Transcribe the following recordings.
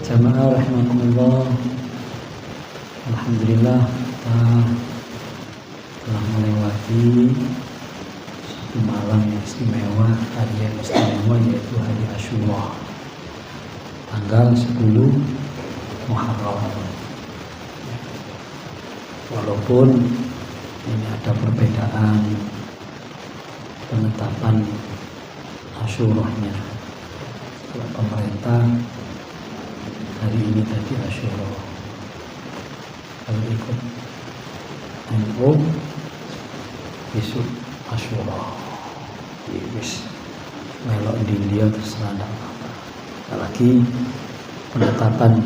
Jamaah rahimakumullah. Alhamdulillah kita telah melewati satu malam yang istimewa, hari yang istimewa, yaitu hari Asyura, tanggal 10 Muharram. Walaupun ini ada perbedaan penetapan Asyurahnya. Kalau pemerintah hari ini tadi Asyura, kalau ikut NU besok Asyura. Wis melok di India terserah apa. Apalagi penetapan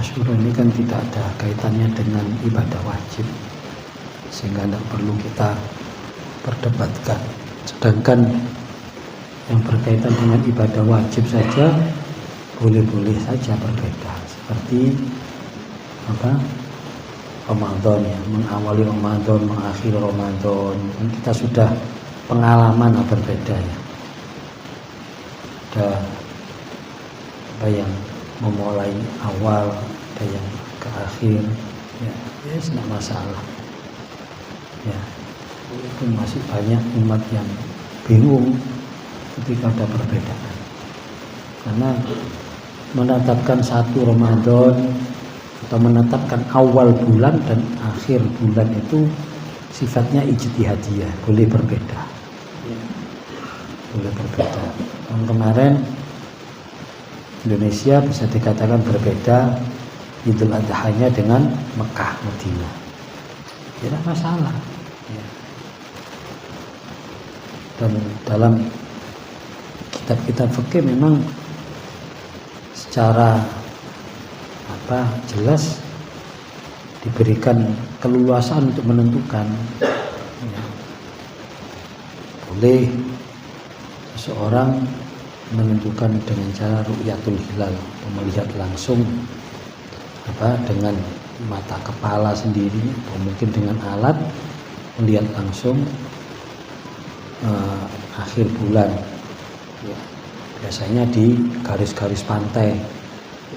Asyura ini kan tidak ada kaitannya dengan ibadah wajib, sehingga tidak perlu kita perdebatkan. Sedangkan yang berkaitan dengan ibadah wajib saja boleh-boleh saja berbeda, seperti Ramadan, ya, mengawali Ramadan, mengakhiri Ramadan. Kita sudah pengalaman berbeda, ya. Ada yang memulai awal, ada yang ke akhir, ya, tidak masalah, ya. Itu masih banyak umat yang bingung ketika ada perbedaan, karena menetapkan satu Ramadan atau menetapkan awal bulan dan akhir bulan itu sifatnya ijtihadiyah, boleh berbeda, boleh berbeda. Tahun kemarin Indonesia bisa dikatakan berbeda Idul Adha-nya dengan Mekah, Madinah, tidak masalah, ya. Dan dalam kitab-kitab fikih memang secara jelas diberikan keleluasaan untuk menentukan, ya. Boleh seseorang menentukan dengan cara ru'yatul hilal, melihat langsung dengan mata kepala sendiri, atau mungkin dengan alat melihat langsung akhir bulan, ya. Biasanya di garis-garis pantai,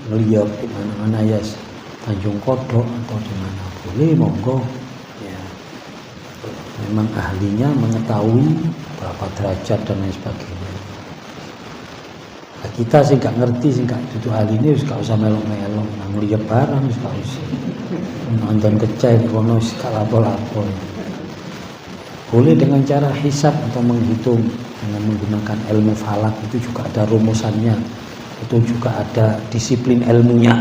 melihat di mana-mana, ya, Tanjung Kodok atau di mana, boleh, monggo, ya. Memang ahlinya mengetahui berapa derajat dan lain sebagainya. Nah, kita sih nggak ngerti, sih nggak itu hal ini, nggak usah melong-melong, ngelihat barang, nggak usah nonton kecai, kono nggak lapor-lapor. Boleh dengan cara hisab atau menghitung dengan menggunakan ilmu falak, itu juga ada rumusannya, itu juga ada disiplin ilmunya.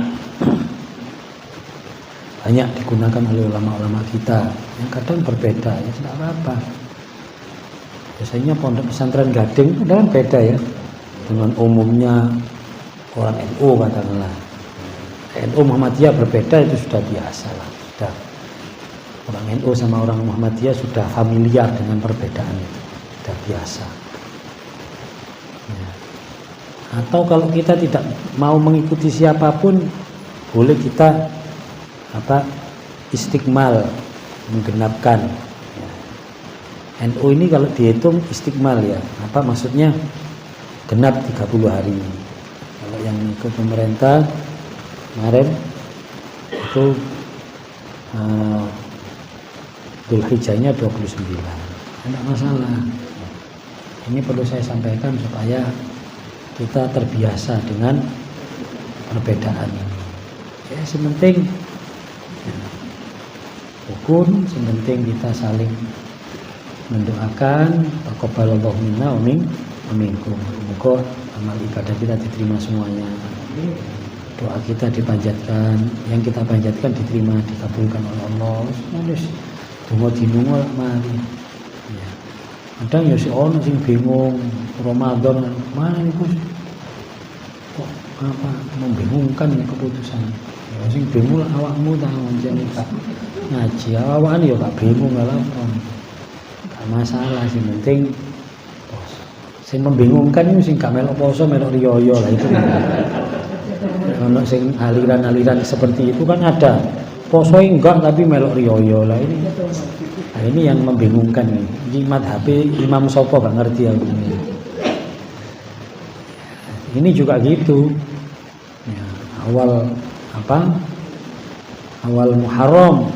Banyak digunakan oleh ulama-ulama kita, yang kadang berbeda, ya tidak apa-apa. Biasanya pondok pesantren Gading itu kan beda, ya, dengan umumnya orang NU katakanlah. NU Muhammadiyah berbeda, itu sudah biasa lah, sudah. Orang NU sama orang Muhammadiyah sudah familiar dengan perbedaan itu, sudah biasa, ya. Atau kalau kita tidak mau mengikuti siapapun, boleh kita istiqmal, menggenapkan, ya. NU ini kalau dihitung istiqmal, ya, maksudnya genap 30 hari. Kalau yang ikut pemerintah kemarin itu Dzulhijjahnya 29, tidak masalah. Ini perlu saya sampaikan supaya kita terbiasa dengan perbedaan ini. Ya, sementing rukun, sementing kita saling mendoakan, taqabbalallahu minna wa minkum. Semoga amal ibadah kita diterima semuanya. Doa kita dipanjatkan, yang kita panjatkan diterima, dikabulkan oleh Allah. Semuanya tunggu dinungol mari. Ya. Kadang ya si ono sing bingung Ramadan mana itu kok membingungkan ya keputusan. Ya sing bingung awakmu ta jenenge Pak ngaji, awakan ya gak bingung lah apa. Gak masalah, sing penting poso. Sing membingungkan itu sing gak melok poso, melok riyo lah itu. Ono sing aliran-aliran seperti itu kan ada. Poso enggak tapi melok riyo lah ini. Nah, ini yang membingungkan nih. Ini madhab Imam Sopo gak ngerti aku. Ini juga gitu. awal Muharram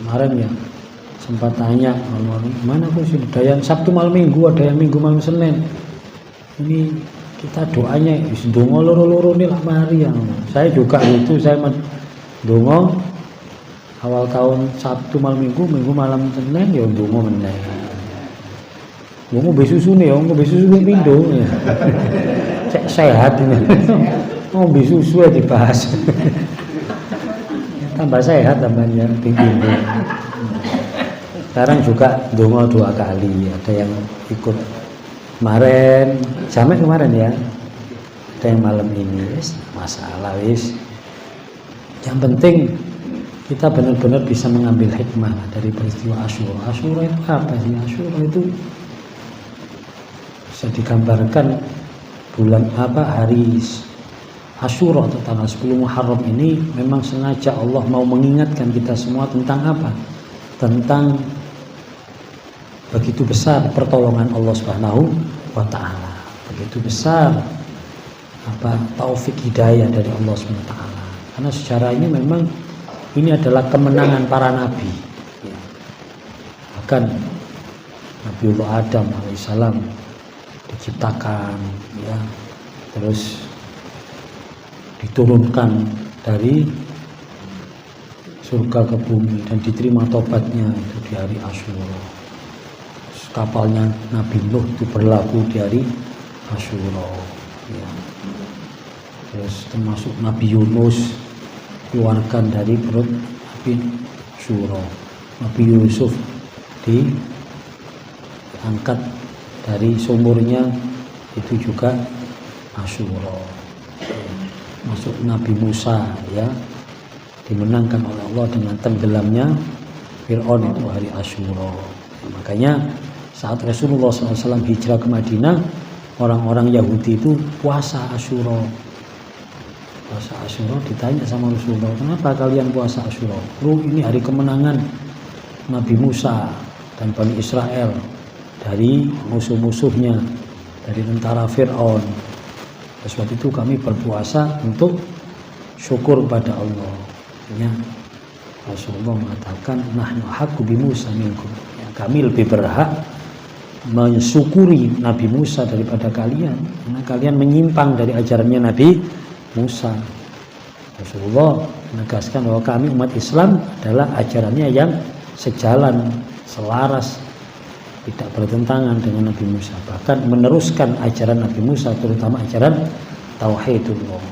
kemarin ya, sempat tanya mana kok sih ada yang Sabtu malam Minggu, ada yang Minggu malam Senin. Ini kita doanya dongo loro-loro nih lah mari ya. Saya juga itu, saya dongo awal tahun Sabtu malam Minggu, Minggu malam Senin ya dongo meneh. Dongo besusu nih, dongo besusu pindo ya. Cek sehat ini. Oh besusu ya dibahas. Tambah sehat tambahnya pindo. Sekarang juga dongo 2 kali, ada yang ikut kemarin, sampai kemarin ya, ada yang malam ini, masalah wis. Yang penting kita benar-benar bisa mengambil hikmah dari peristiwa Asyura. Asyura itu apa sih? Asyura itu bisa digambarkan bulan hari Asyura atau tanggal 10 Muharram ini memang sengaja Allah mau mengingatkan kita semua tentang apa? Tentang begitu besar pertolongan Allah Subhanahu wa taala. Begitu besar taufik hidayah dari Allah Subhanahu wa taala. Karena secara ini memang ini adalah kemenangan para nabi. Bahkan Nabiullah Adam alaihissalam diciptakan ya, terus diturunkan dari surga ke bumi dan diterima tobatnya itu di hari Asyura. Kapalnya Nabi Nuh itu berlaku di hari Asyura ya. Terus termasuk Nabi Yunus keluarkan dari perut api Asyura. Nabi Yusuf diangkat dari sumurnya itu juga Asyura ya. Masuk Nabi Musa ya, dimenangkan oleh Allah dengan tenggelamnya Fir'aun itu hari Asyura. Makanya saat Rasulullah SAW hijrah ke Madinah, orang-orang Yahudi itu puasa Asyura. Puasa Asyura, ditanya sama Rasulullah, kenapa kalian puasa Asyura? Ini hari kemenangan Nabi Musa dan Bani Israel dari musuh-musuhnya, dari tentara Fir'aun. Sebab itu kami berpuasa untuk syukur pada Allah. Ya, Rasulullah mengatakan, nahnu haqqu bi Musa minkum. Ya, kami lebih berhak mensyukuri Nabi Musa daripada kalian, karena kalian menyimpang dari ajarannya Nabi Musa. Rasulullah menegaskan bahwa kami umat Islam adalah ajarannya yang sejalan, selaras, tidak bertentangan dengan Nabi Musa, bahkan meneruskan ajaran Nabi Musa, terutama ajaran Tauhidullah.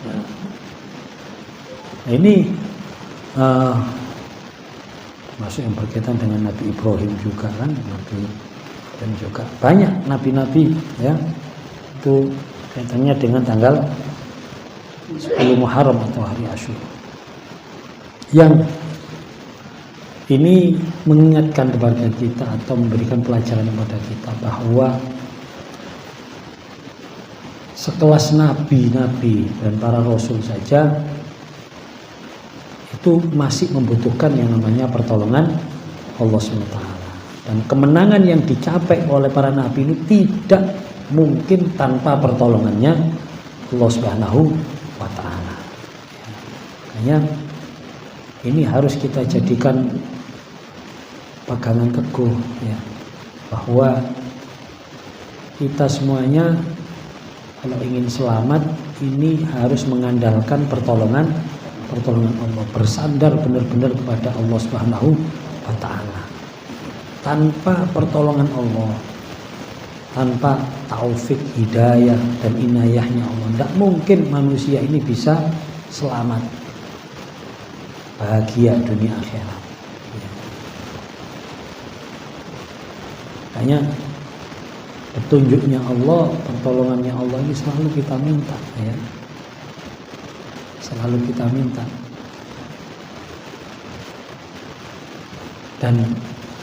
Nah, ini masuk yang berkaitan dengan Nabi Ibrahim juga kan, dan juga banyak nabi-nabi ya, itu kaitannya dengan tanggal 10 Muharram atau hari Asyura. Yang ini mengingatkan kepada kita atau memberikan pelajaran kepada kita bahwa sekelas nabi-nabi dan para rasul saja itu masih membutuhkan yang namanya pertolongan Allah SWT. Dan kemenangan yang dicapai oleh para nabi ini tidak mungkin tanpa pertolongannya Allah Subhanahu wa taala. Makanya ini harus kita jadikan pegangan teguh ya, bahwa kita semuanya kalau ingin selamat ini harus mengandalkan pertolongan Allah, bersandar benar-benar kepada Allah Subhanahu wa taala. Tanpa pertolongan Allah, tanpa taufik hidayah dan inayahnya Allah, tidak mungkin manusia ini bisa selamat, bahagia dunia akhirat. Makanya petunjuknya Allah, pertolongannya Allah ini selalu kita minta ya. Selalu kita minta. Dan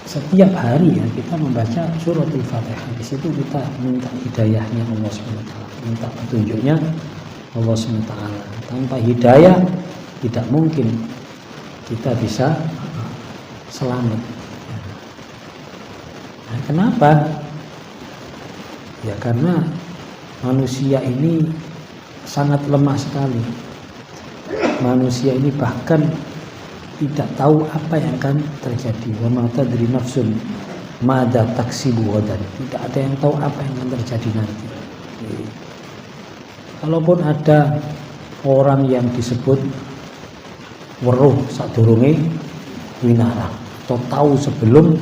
setiap hari ya kita membaca suratul Fatihah, di situ kita minta hidayahnya Allah SWT, minta petunjuknya Allah SWT. Tanpa hidayah tidak mungkin kita bisa selamat. Nah, kenapa? Ya karena manusia ini sangat lemah sekali. manusia ini bahkan tidak tahu apa yang akan terjadi. Wa ma tadri nafsun madza taksibu ghadan. Tidak ada yang tahu apa yang akan terjadi nanti. Kalaupun ada orang yang disebut weruh sadurunge winara atau tahu sebelum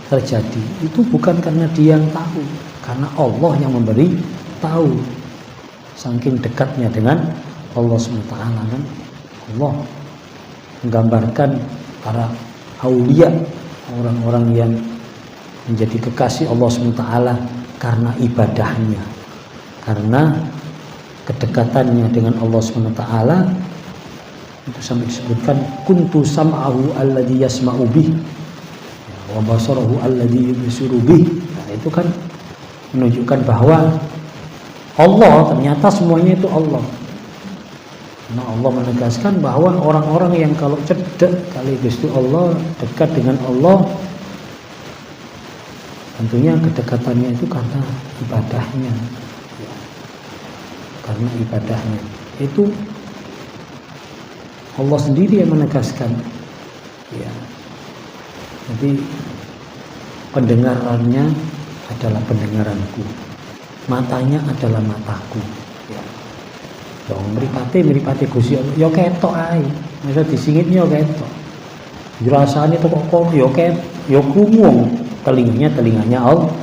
terjadi, itu bukan karena dia yang tahu, karena Allah yang memberi tahu. Saking dekatnya dengan Allah SWT kan, Allah menggambarkan para aulia, orang-orang yang menjadi kekasih Allah SWT karena ibadahnya, karena kedekatannya dengan Allah SWT. Itu sampai disebutkan kuntu sam'ahu alladhi yasma'u bih wa basarahu alladhi yubsiru bih. Nah, itu kan menunjukkan bahwa Allah ternyata semuanya itu Allah. Nah, Allah menegaskan bahwa orang-orang yang kalau cedek kali itu Allah, dekat dengan Allah, tentunya kedekatannya itu karena ibadahnya. Karena ibadahnya itu Allah sendiri yang menegaskan. Ya. Jadi pendengarannya adalah pendengaranku, matanya adalah mataku. Ya. Dong mripate Gusti Allah ya ketok ae. Masa disingit ya ketok. Dirasane kok ya ya krungu, telinganya Allah.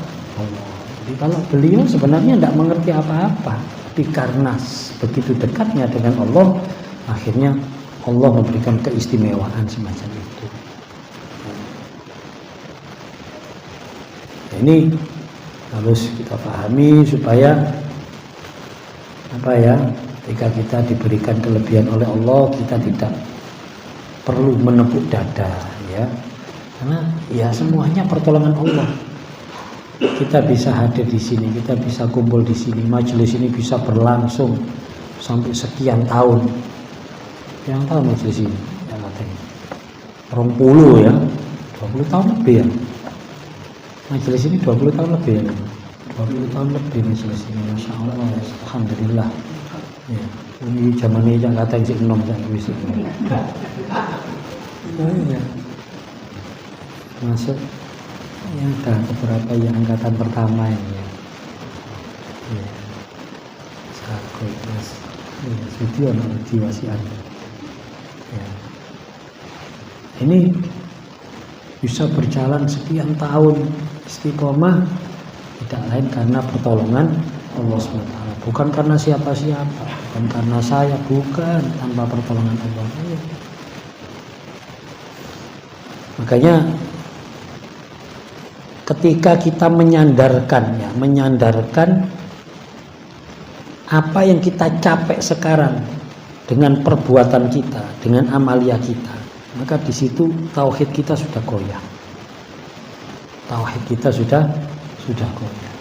Jadi kalau beliau sebenarnya tidak mengerti apa-apa, tapi karena begitu dekatnya dengan Allah, akhirnya Allah memberikan keistimewaan semacam itu. Nah, ini harus kita pahami supaya ketika kita diberikan kelebihan oleh Allah, kita tidak perlu menepuk dada, ya. Karena ya semuanya pertolongan Allah. Kita bisa hadir di sini, kita bisa kumpul di sini, majelis ini bisa berlangsung sampai sekian tahun. Yang tahu majelis ini, yang katanya 20 ya, 20 tahun lebih ya. Majelis ini 20 tahun lebih ya. 20 tahun lebih majelis ini, Masya Allah, alhamdulillah. Ya, ini zaman ini jangan kata yang enom jangan bisa. Ya. Masuk ya ada beberapa yang angkatan pertama ini ya. Ya. Sakit mas. Ya, video diwasian. Ya. Ini bisa berjalan sekian tahun istiqomah tidak lain karena pertolongan Allah SWT. Bukan karena siapa-siapa, bukan karena saya, bukan, tanpa pertolongan Allah. Makanya ketika kita menyandarkan apa yang kita capek sekarang dengan perbuatan kita, dengan amalia kita, maka di situ tauhid kita sudah goyah. Tauhid kita sudah goyah.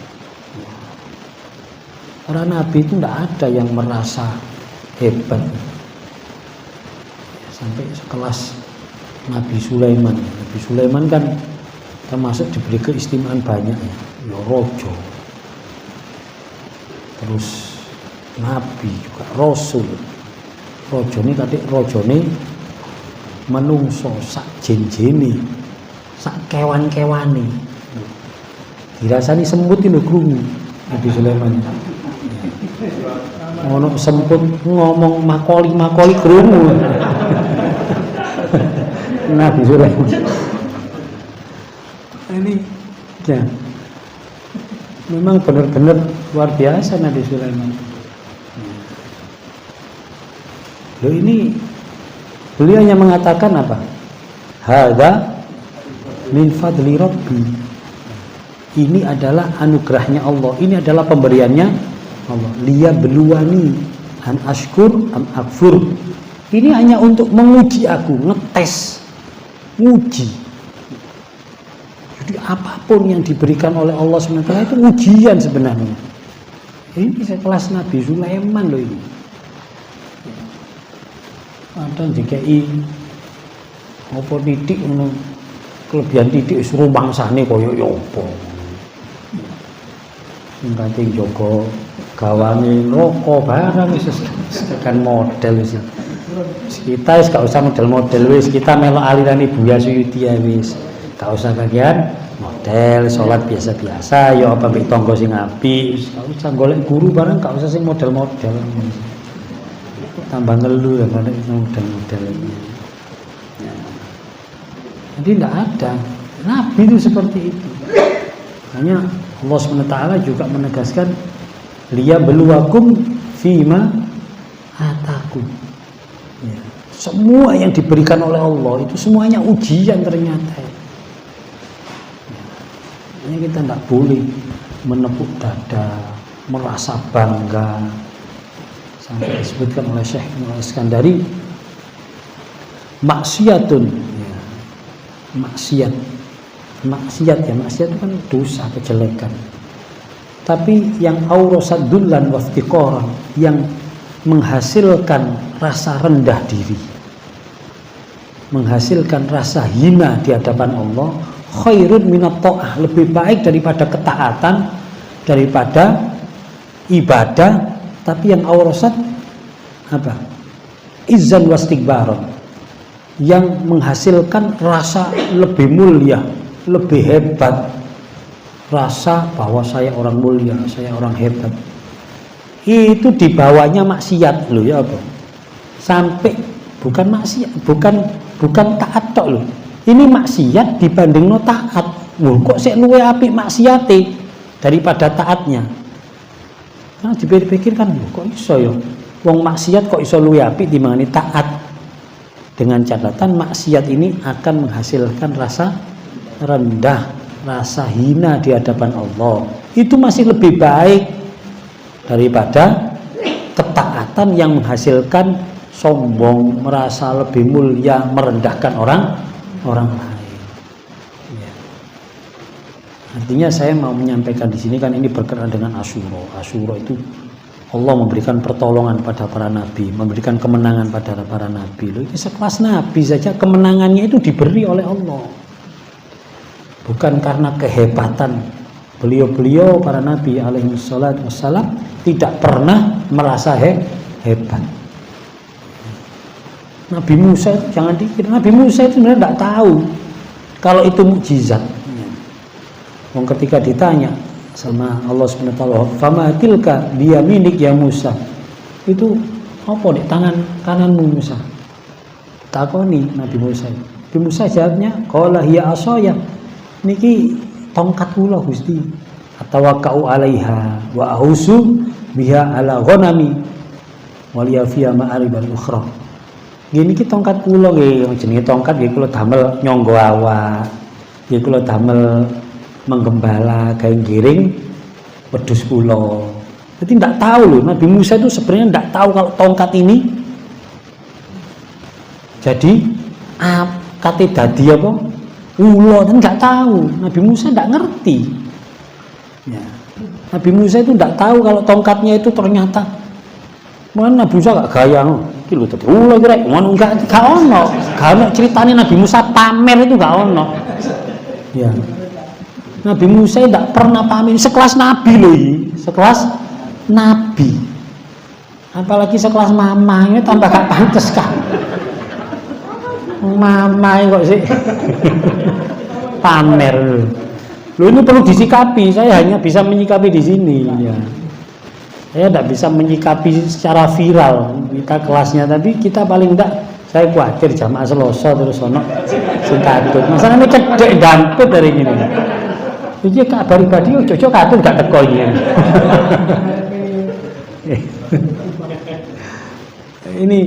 Para nabi itu tidak ada yang merasa hebat. Sampai sekelas Nabi Sulaiman. Nabi Sulaiman kan termasuk diberi keistimewaan banyak ya. Ya rojo. Terus nabi juga rasul. Rojone katik rojone menungso sak jenjene, sak kewan-kewane. Dirasani semut itu krungu Nabi Sulaiman. Ngono semput ngomong makoli krungu. Nabi Sulaiman. Ini ya. Memang benar-benar luar biasa Nabi Sulaiman. Loh ini beliau hanya mengatakan apa? Hadza min fadli rabbi. Ini adalah anugerahnya Allah. Ini adalah pemberiannya Allah. Liya beluani an ashkur am akfur. Ini hanya untuk menguji aku, ngetes, nguji. Jadi apapun yang diberikan oleh Allah SWT itu ujian sebenarnya. Ini sekelas Nabi Sulaiman loh ini. Ada JKI apa titik kelebihan titik suruh bangsane koyo yo apa. Sing kating jaga gawane roko barang wis tekan model wis. Kita wis gak usah model-model wis, kita melo aliran Ibu Ya Suyuti ya wis. Gak usah kagian model salat biasa-biasa ya apa mbek tangga sing apik, gak usah golek guru barang, gak usah sing model-model. Tambah ngeluh ya golek model-model ini. Ya. Jadi tidak ada Nabi itu seperti itu. Hanya Allah SWT juga menegaskan liyabluwakum fima atakum. Ya. Semua yang diberikan oleh Allah itu semuanya ujian ternyata. Hanya kita tidak boleh menepuk dada, merasa bangga. Sampai disebutkan oleh Syekh Al-Iskandari, maksiatun, ya. Maksiat itu kan dosa, kejelekan. Tapi yang aurasadullan waftiqoran, yang menghasilkan rasa rendah diri, menghasilkan rasa hina di hadapan Allah, khairun minat ta'ah, lebih baik daripada ketaatan, daripada ibadah. Tapi yang aurasat apa? Izzan wastikbaron, yang menghasilkan rasa lebih mulia, lebih hebat, rasa bahwa saya orang mulia, saya orang hebat. Itu dibawanya maksiat loh ya apa? Sampai bukan maksiat, bukan taat tok loh. Ini maksiat dibanding no taat. Loh, kok sik luwe apik maksiate daripada taatnya? Nah, dipikir-pikir kan, kok iso ya? Wong maksiat kok iso luwe apik timbangane taat? Dengan catatan maksiat ini akan menghasilkan rasa rendah, rasa hina di hadapan Allah. Itu masih lebih baik daripada ketaatan yang menghasilkan sombong, merasa lebih mulia, merendahkan orang lain. Ya. Artinya saya mau menyampaikan di sini kan ini berkenaan dengan Asyura. Asyura itu Allah memberikan pertolongan pada para nabi, memberikan kemenangan pada para nabi. Loh, ini sekelas nabi saja kemenangannya itu diberi oleh Allah. Bukan karena kehebatan beliau-beliau para nabi alaihi salatu wassalam tidak pernah merasa hebat. Nabi Musa itu jangan dikira, Nabi Musa itu sebenarnya tidak tahu kalau itu mukjizat. Ketika ditanya sama Allah SWT, fama tilka biyaminik ya Musa, itu apa di tangan kananmu Musa? Takoni Nabi Musa. Nabi Musa jawabnya, qala hiya asaya, niki tongkat kula Gusti, atawakkau alaiha wa ahusu biha ala ghanami wal yafiya ma'aribal ukhra. Gini ki tongkat kula nggih, jenenge tongkat nggih kula damel nyangga awak. Nggih kula damel menggembala gawe giring wedhus kula. Jadi tidak tahu loh, Nabi Musa itu sebenarnya tidak tahu kalau tongkat ini jadi kate dadi apa? Ula, dan nggak tahu. Nabi Musa tidak ngerti. Ya. Nabi Musa itu tidak tahu kalau tongkatnya itu ternyata mana Nabi Musa gak gaya no. Iki lho dadi ula kira ngono gak ono. Gak ono ceritane Nabi Musa pamer itu gak ono. Ya. Nabi Musa tidak pernah pamer, sekelas nabi loh ini, sekelas nabi. Apalagi sekelas mama ini tambah gak pantes kan. Mama kok sih pamer. Loh ini perlu disikapi, saya hanya bisa menyikapi di sini ya. Saya tidak bisa menyikapi secara viral kita kelasnya, tapi kita paling tidak, saya khawatir jamaah Selasa terus ono sing katut. Masalahnya cedek dampet dari ini. Iki kabar pribadi cocok katut gak teko iki. Ini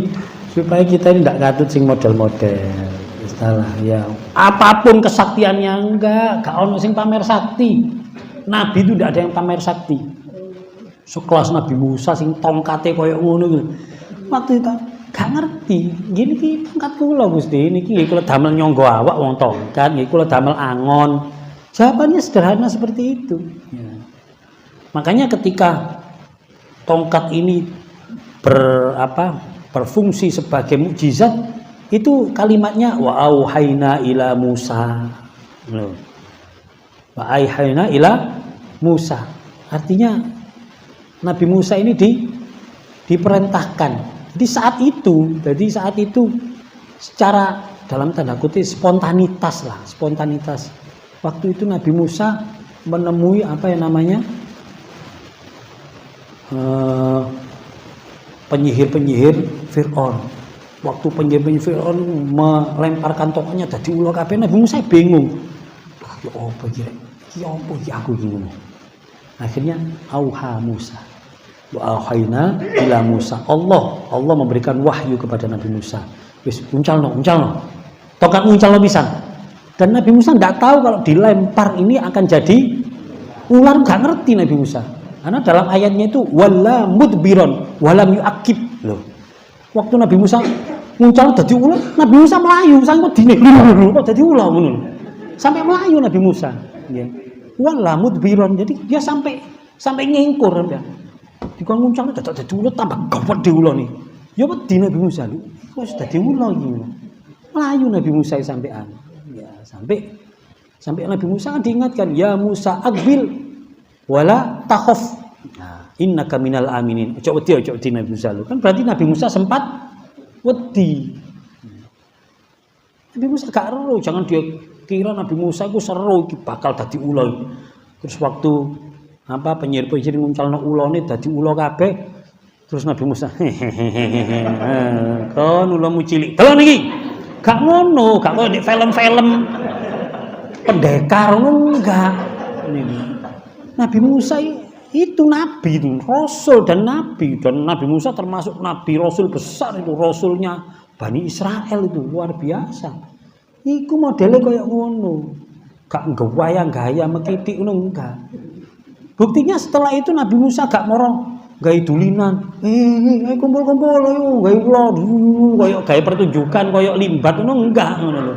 supaya kita ini tidak katut sing model-model. Salah ya. Apapun kesaktiannya enggak ono sing pamer sakti. Nabi itu tidak ada yang pamer sakti. Sekelas Nabi Musa sing tongkate koyo ngono gitu. Waktu itu gak ngerti. Gini ki tongkat kula Gusti, niki kula damel nyangga awak wong tongkat, niki kula damel angon. Jawabannya sederhana seperti itu. Ya. Makanya ketika tongkat ini berfungsi sebagai mukjizat, itu kalimatnya wa auhayna ila Musa. Wa auhayna ila Musa. Artinya Nabi Musa ini diperintahkan Jadi saat itu secara dalam tanda kutip spontanitas. Waktu itu Nabi Musa menemui penyihir Fir'aun. Waktu penyihir Fir'aun melemparkan tongkatnya dadi ula kabeh, Nabi Musa bingung. Ya apa iki aku iki. Akhirnya auha Musa. Wa auhayna ila Musa. Allah memberikan wahyu kepada Nabi Musa. Wis uncalno. Tongkat uncalno pisan. Dan Nabi Musa enggak tahu kalau dilempar ini akan jadi ular, enggak ngerti Nabi Musa. Karena dalam ayatnya itu wala mudbiron walam yuakib. Loh. Waktu Nabi Musa nguncal dadi ular, Nabi Musa melayu sangko dine kok dadi ular ngono. Sampai melayu Nabi Musa. Nggih. Wala mudbiron. Jadi dia sampai ngingkur ya. Dikon nguncal dadi ular tambah gawedhe ular nih. Ya wedi Nabi Musa lho. Wis dadi ular iki. Melayu Nabi Musa sampean. Ya, sampai Nabi Musa diingatkan, ya Musa aqbil wala takhaf. Nah, innaka minal aminin. Ojo wedi Nabi Musa lho. Kan berarti Nabi Musa sempat wedi. Nabi Musa gak ero, jangan dia kira Nabi Musa itu seru iki bakal dadi ula. Terus waktu penyihir nguncalno ulane dadi ula kabeh. Terus Nabi Musa kon ulamu cilik. Delon iki. Gak ngono, gak koyo di film-film pendekar ngono enggak. Nabi Musa itu nabi itu, rasul dan nabi, dan Nabi Musa termasuk nabi rasul besar itu, rasulnya Bani Israel itu luar biasa. Iku modelnya kayak ngono. Gak gaya mekitik ngono enggak. Buktinya setelah itu Nabi Musa gak moro gawe dulinan. Kumpul-kumpul ayo gawe kula koyo gawe pertunjukan koyo limbat ngono enggak ngono lho.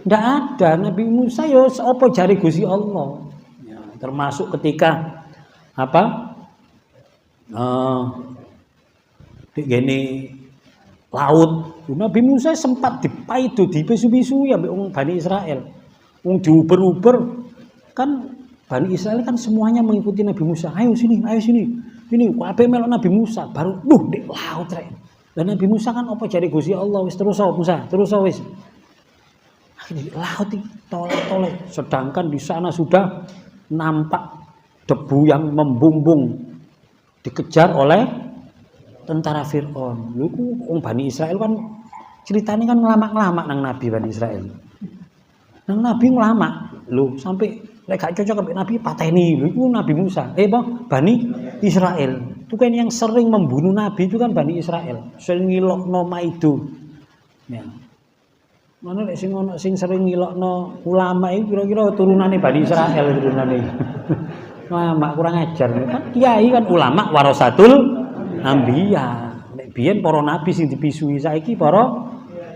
Ndak ada. Nabi Musa yo apa jare Gusti Allah. Ya, termasuk ketika di gene laut. Nabi Musa sempat dipaido, dipisu-pisu ya mbek wong Bani Israel. Wong diuber-uber kan Bani Israel kan semuanya mengikuti Nabi Musa. Ayo sini. Ini kabeh melok Nabi Musa, baru di laut rek. Dan Nabi Musa kan apa jare Gusti Allah, wis terus Musa, wis. Akhirnya di laut iki toleh-toleh, sedangkan di sana sudah nampak debu yang membumbung dikejar oleh tentara Fir'aun. Iku wong Bani Israel kan ceritanya kan ngelamak-ngelamak nang Nabi Bani Israel. Nang Nabi ngelamak, lho sampai lek gak cocok ambek Nabi pateni. Lho iku Nabi Musa. Bani Israel. Itu kan yang sering membunuh Nabi itu kan Bani Israel. Sering ngilokno maido. Ya. Mana lek sing sering ngilokno ulama itu kira-kira turunane Bani Israel turunane. Ulama kurang ajar kan kiai kan ulama warasatul anbiya. Nek biyen para nabi sing dipisui, saiki para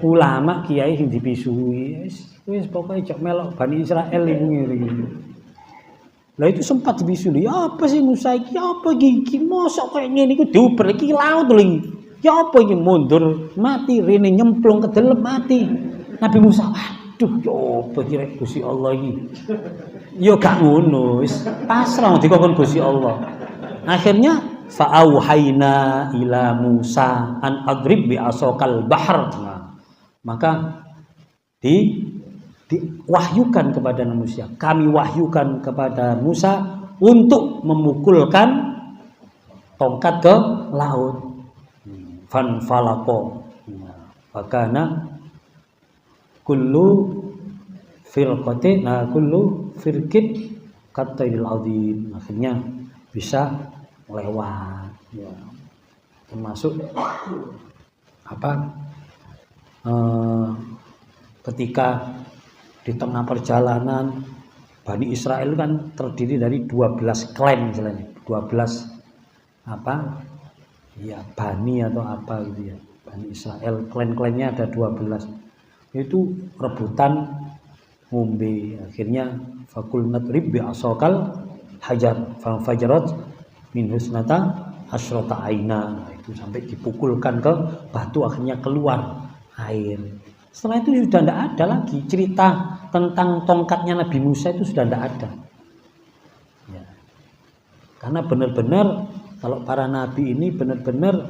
ulama kiai sing dipisui. Wis pokoke jak melok Bani Israel iki. Lah itu sempat dipisui. Ya apa sih Musa iki? Apa iki? Mosok koyo ngene iku diuber iki laut lho iki. Ya apa iki mundur mati rene nyemplung ke dalam mati. Nabi Musa, aduh ya apa kira Gusti Allah iki. Ya gak ngono, wis pasrah dikon Gusti Allah. Akhirnya fa'auhayna ila Musa an adrib bi asokal bahr. Nah, maka diwahyukan kepada manusia. Kami wahyukan kepada Musa untuk memukulkan tongkat ke laut. Fanfalaqo. Fakana kullu firqatin kullu firqin qatail azim. Akhirnya bisa lewat ya. Termasuk ketika di tengah perjalanan Bani Israel kan terdiri dari 12 klan misalnya, 12 Bani atau apa gitu ya. Bani Israel klan-klannya ada 12. Itu rebutan ngombe. Akhirnya fakul nadrib bi asokal hajar fajarat min husnata asyrata aina. Itu sampai dipukulkan ke batu akhirnya keluar air. Setelah itu sudah tidak ada lagi cerita tentang tongkatnya Nabi Musa, itu sudah tidak ada. Ya. Karena benar-benar kalau para nabi ini benar-benar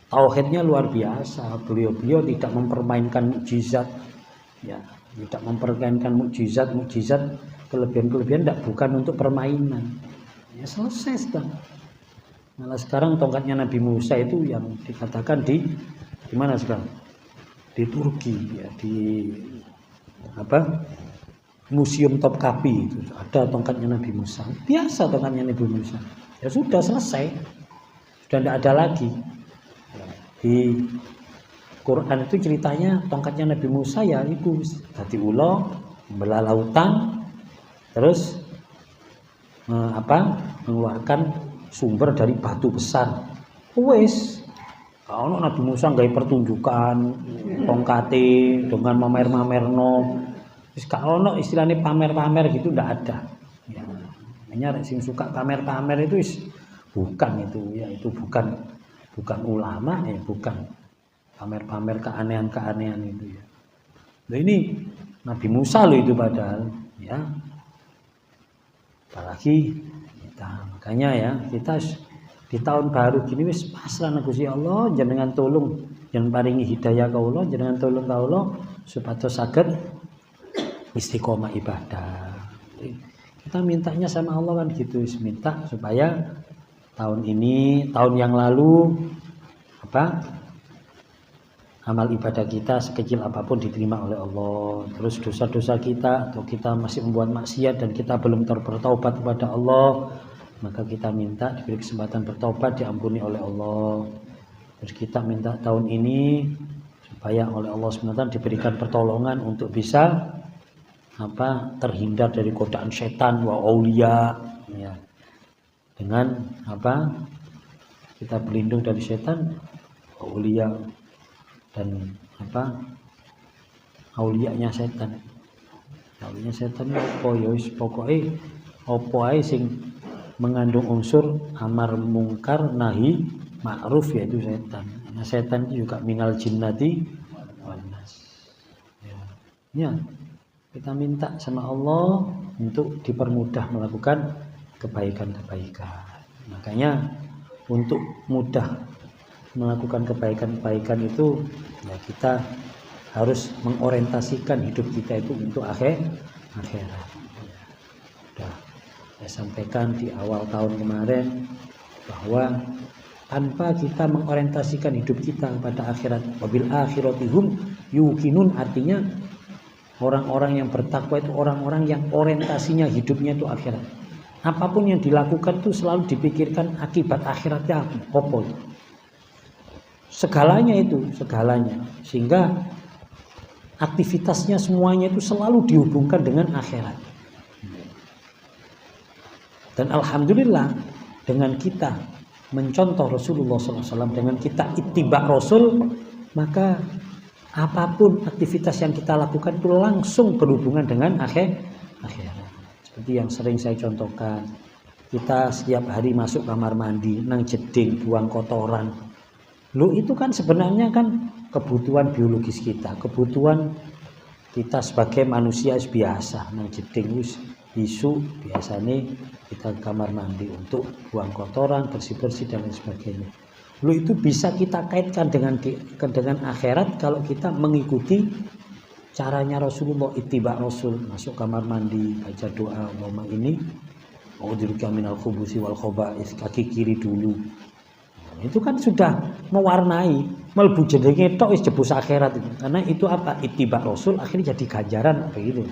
Tauhidnya luar biasa. Beliau tidak mempermainkan mukjizat, ya, tidak mempermainkan mukjizat, kelebihan tidak, bukan untuk permainan. Ya selesai sudah. Malah sekarang tongkatnya Nabi Musa itu yang dikatakan di mana sekarang? Di Turki, ya, di Museum Topkapi itu ada tongkatnya Nabi Musa. Biasa tongkatnya Nabi Musa. Ya sudah selesai. Sudah tidak ada lagi. Di Quran itu ceritanya tongkatnya Nabi Musa ya itu dadi ula, membelah lautan, terus mengeluarkan sumber dari batu besar. Wes, kalau Nabi Musa nggak pertunjukan tongkate dengan mamer-mamerno, terus kalau istilahnya pamer-pamer gitu ndak ada. Ya, hanya sing suka pamer-pamer itu bukan itu, ya itu bukan ulama, ya bukan pamer-pamer keanehan-keanehan itu ya. Nah ini Nabi Musa loh itu padahal, ya. Apalagi kita, makanya ya kita di tahun baru gini wis pasrah nang Gusti Allah, jenengan tolong, jenengan paringi hidayah kaula, jenengan tolong kaula supados saged istiqomah ibadah. Kita mintanya sama Allah kan gitu, minta supaya tahun ini, tahun yang lalu amal ibadah kita sekecil apapun diterima oleh Allah. Terus dosa-dosa kita atau kita masih membuat maksiat dan kita belum bertaubat kepada Allah, maka kita minta diberi kesempatan bertaubat, diampuni oleh Allah. Terus kita minta tahun ini supaya oleh Allah SWT diberikan pertolongan untuk bisa terhindar dari godaan setan wa aulia, ya. Dengan kita berlindung dari setan, aulia, dan aulianya setan. Aulianya setan apa ya wis pokoke apa ae sing mengandung unsur amar mungkar nahi ma'ruf, yaitu setan. Nah, setan itu juga minal jinnati wan nas. Ya, kita minta sama Allah untuk dipermudah melakukan kebaikan-kebaikan. Makanya untuk mudah melakukan kebaikan-kebaikan itu ya kita harus mengorientasikan hidup kita itu untuk akhirat. Sudah saya sampaikan di awal tahun kemarin bahwa tanpa kita mengorientasikan hidup kita pada akhirat, wabil akhiratihum yuqinun, artinya orang-orang yang bertakwa itu orang-orang yang orientasinya hidupnya itu akhirat. Apapun yang dilakukan itu selalu dipikirkan akibat akhiratnya apa. Segalanya, sehingga aktivitasnya semuanya itu selalu dihubungkan dengan akhirat. Dan alhamdulillah dengan kita mencontoh Rasulullah SAW, dengan kita ittiba Rasul, maka apapun aktivitas yang kita lakukan itu langsung berhubungan dengan akhirat. Seperti yang sering saya contohkan, kita setiap hari masuk kamar mandi, nang jeding, buang kotoran. Itu kan sebenarnya kan kebutuhan biologis kita, kebutuhan kita sebagai manusia biasa. Nang jeding isu biasanya kita ke kamar mandi untuk buang kotoran, bersih-bersih dan lain sebagainya. Itu bisa kita kaitkan dengan akhirat kalau kita mengikuti caranya Rasulullah, ittiba Rasul, masuk kamar mandi, baca doa, Allahumma ini a'udzubika minal khubuthi wal khaba'its, kaki kiri dulu. Itu kan sudah mewarnai, mlebu jenenge tok wis jebus akhirat itu. Karena itu ittiba Rasul, akhirnya jadi ganjaran begitu.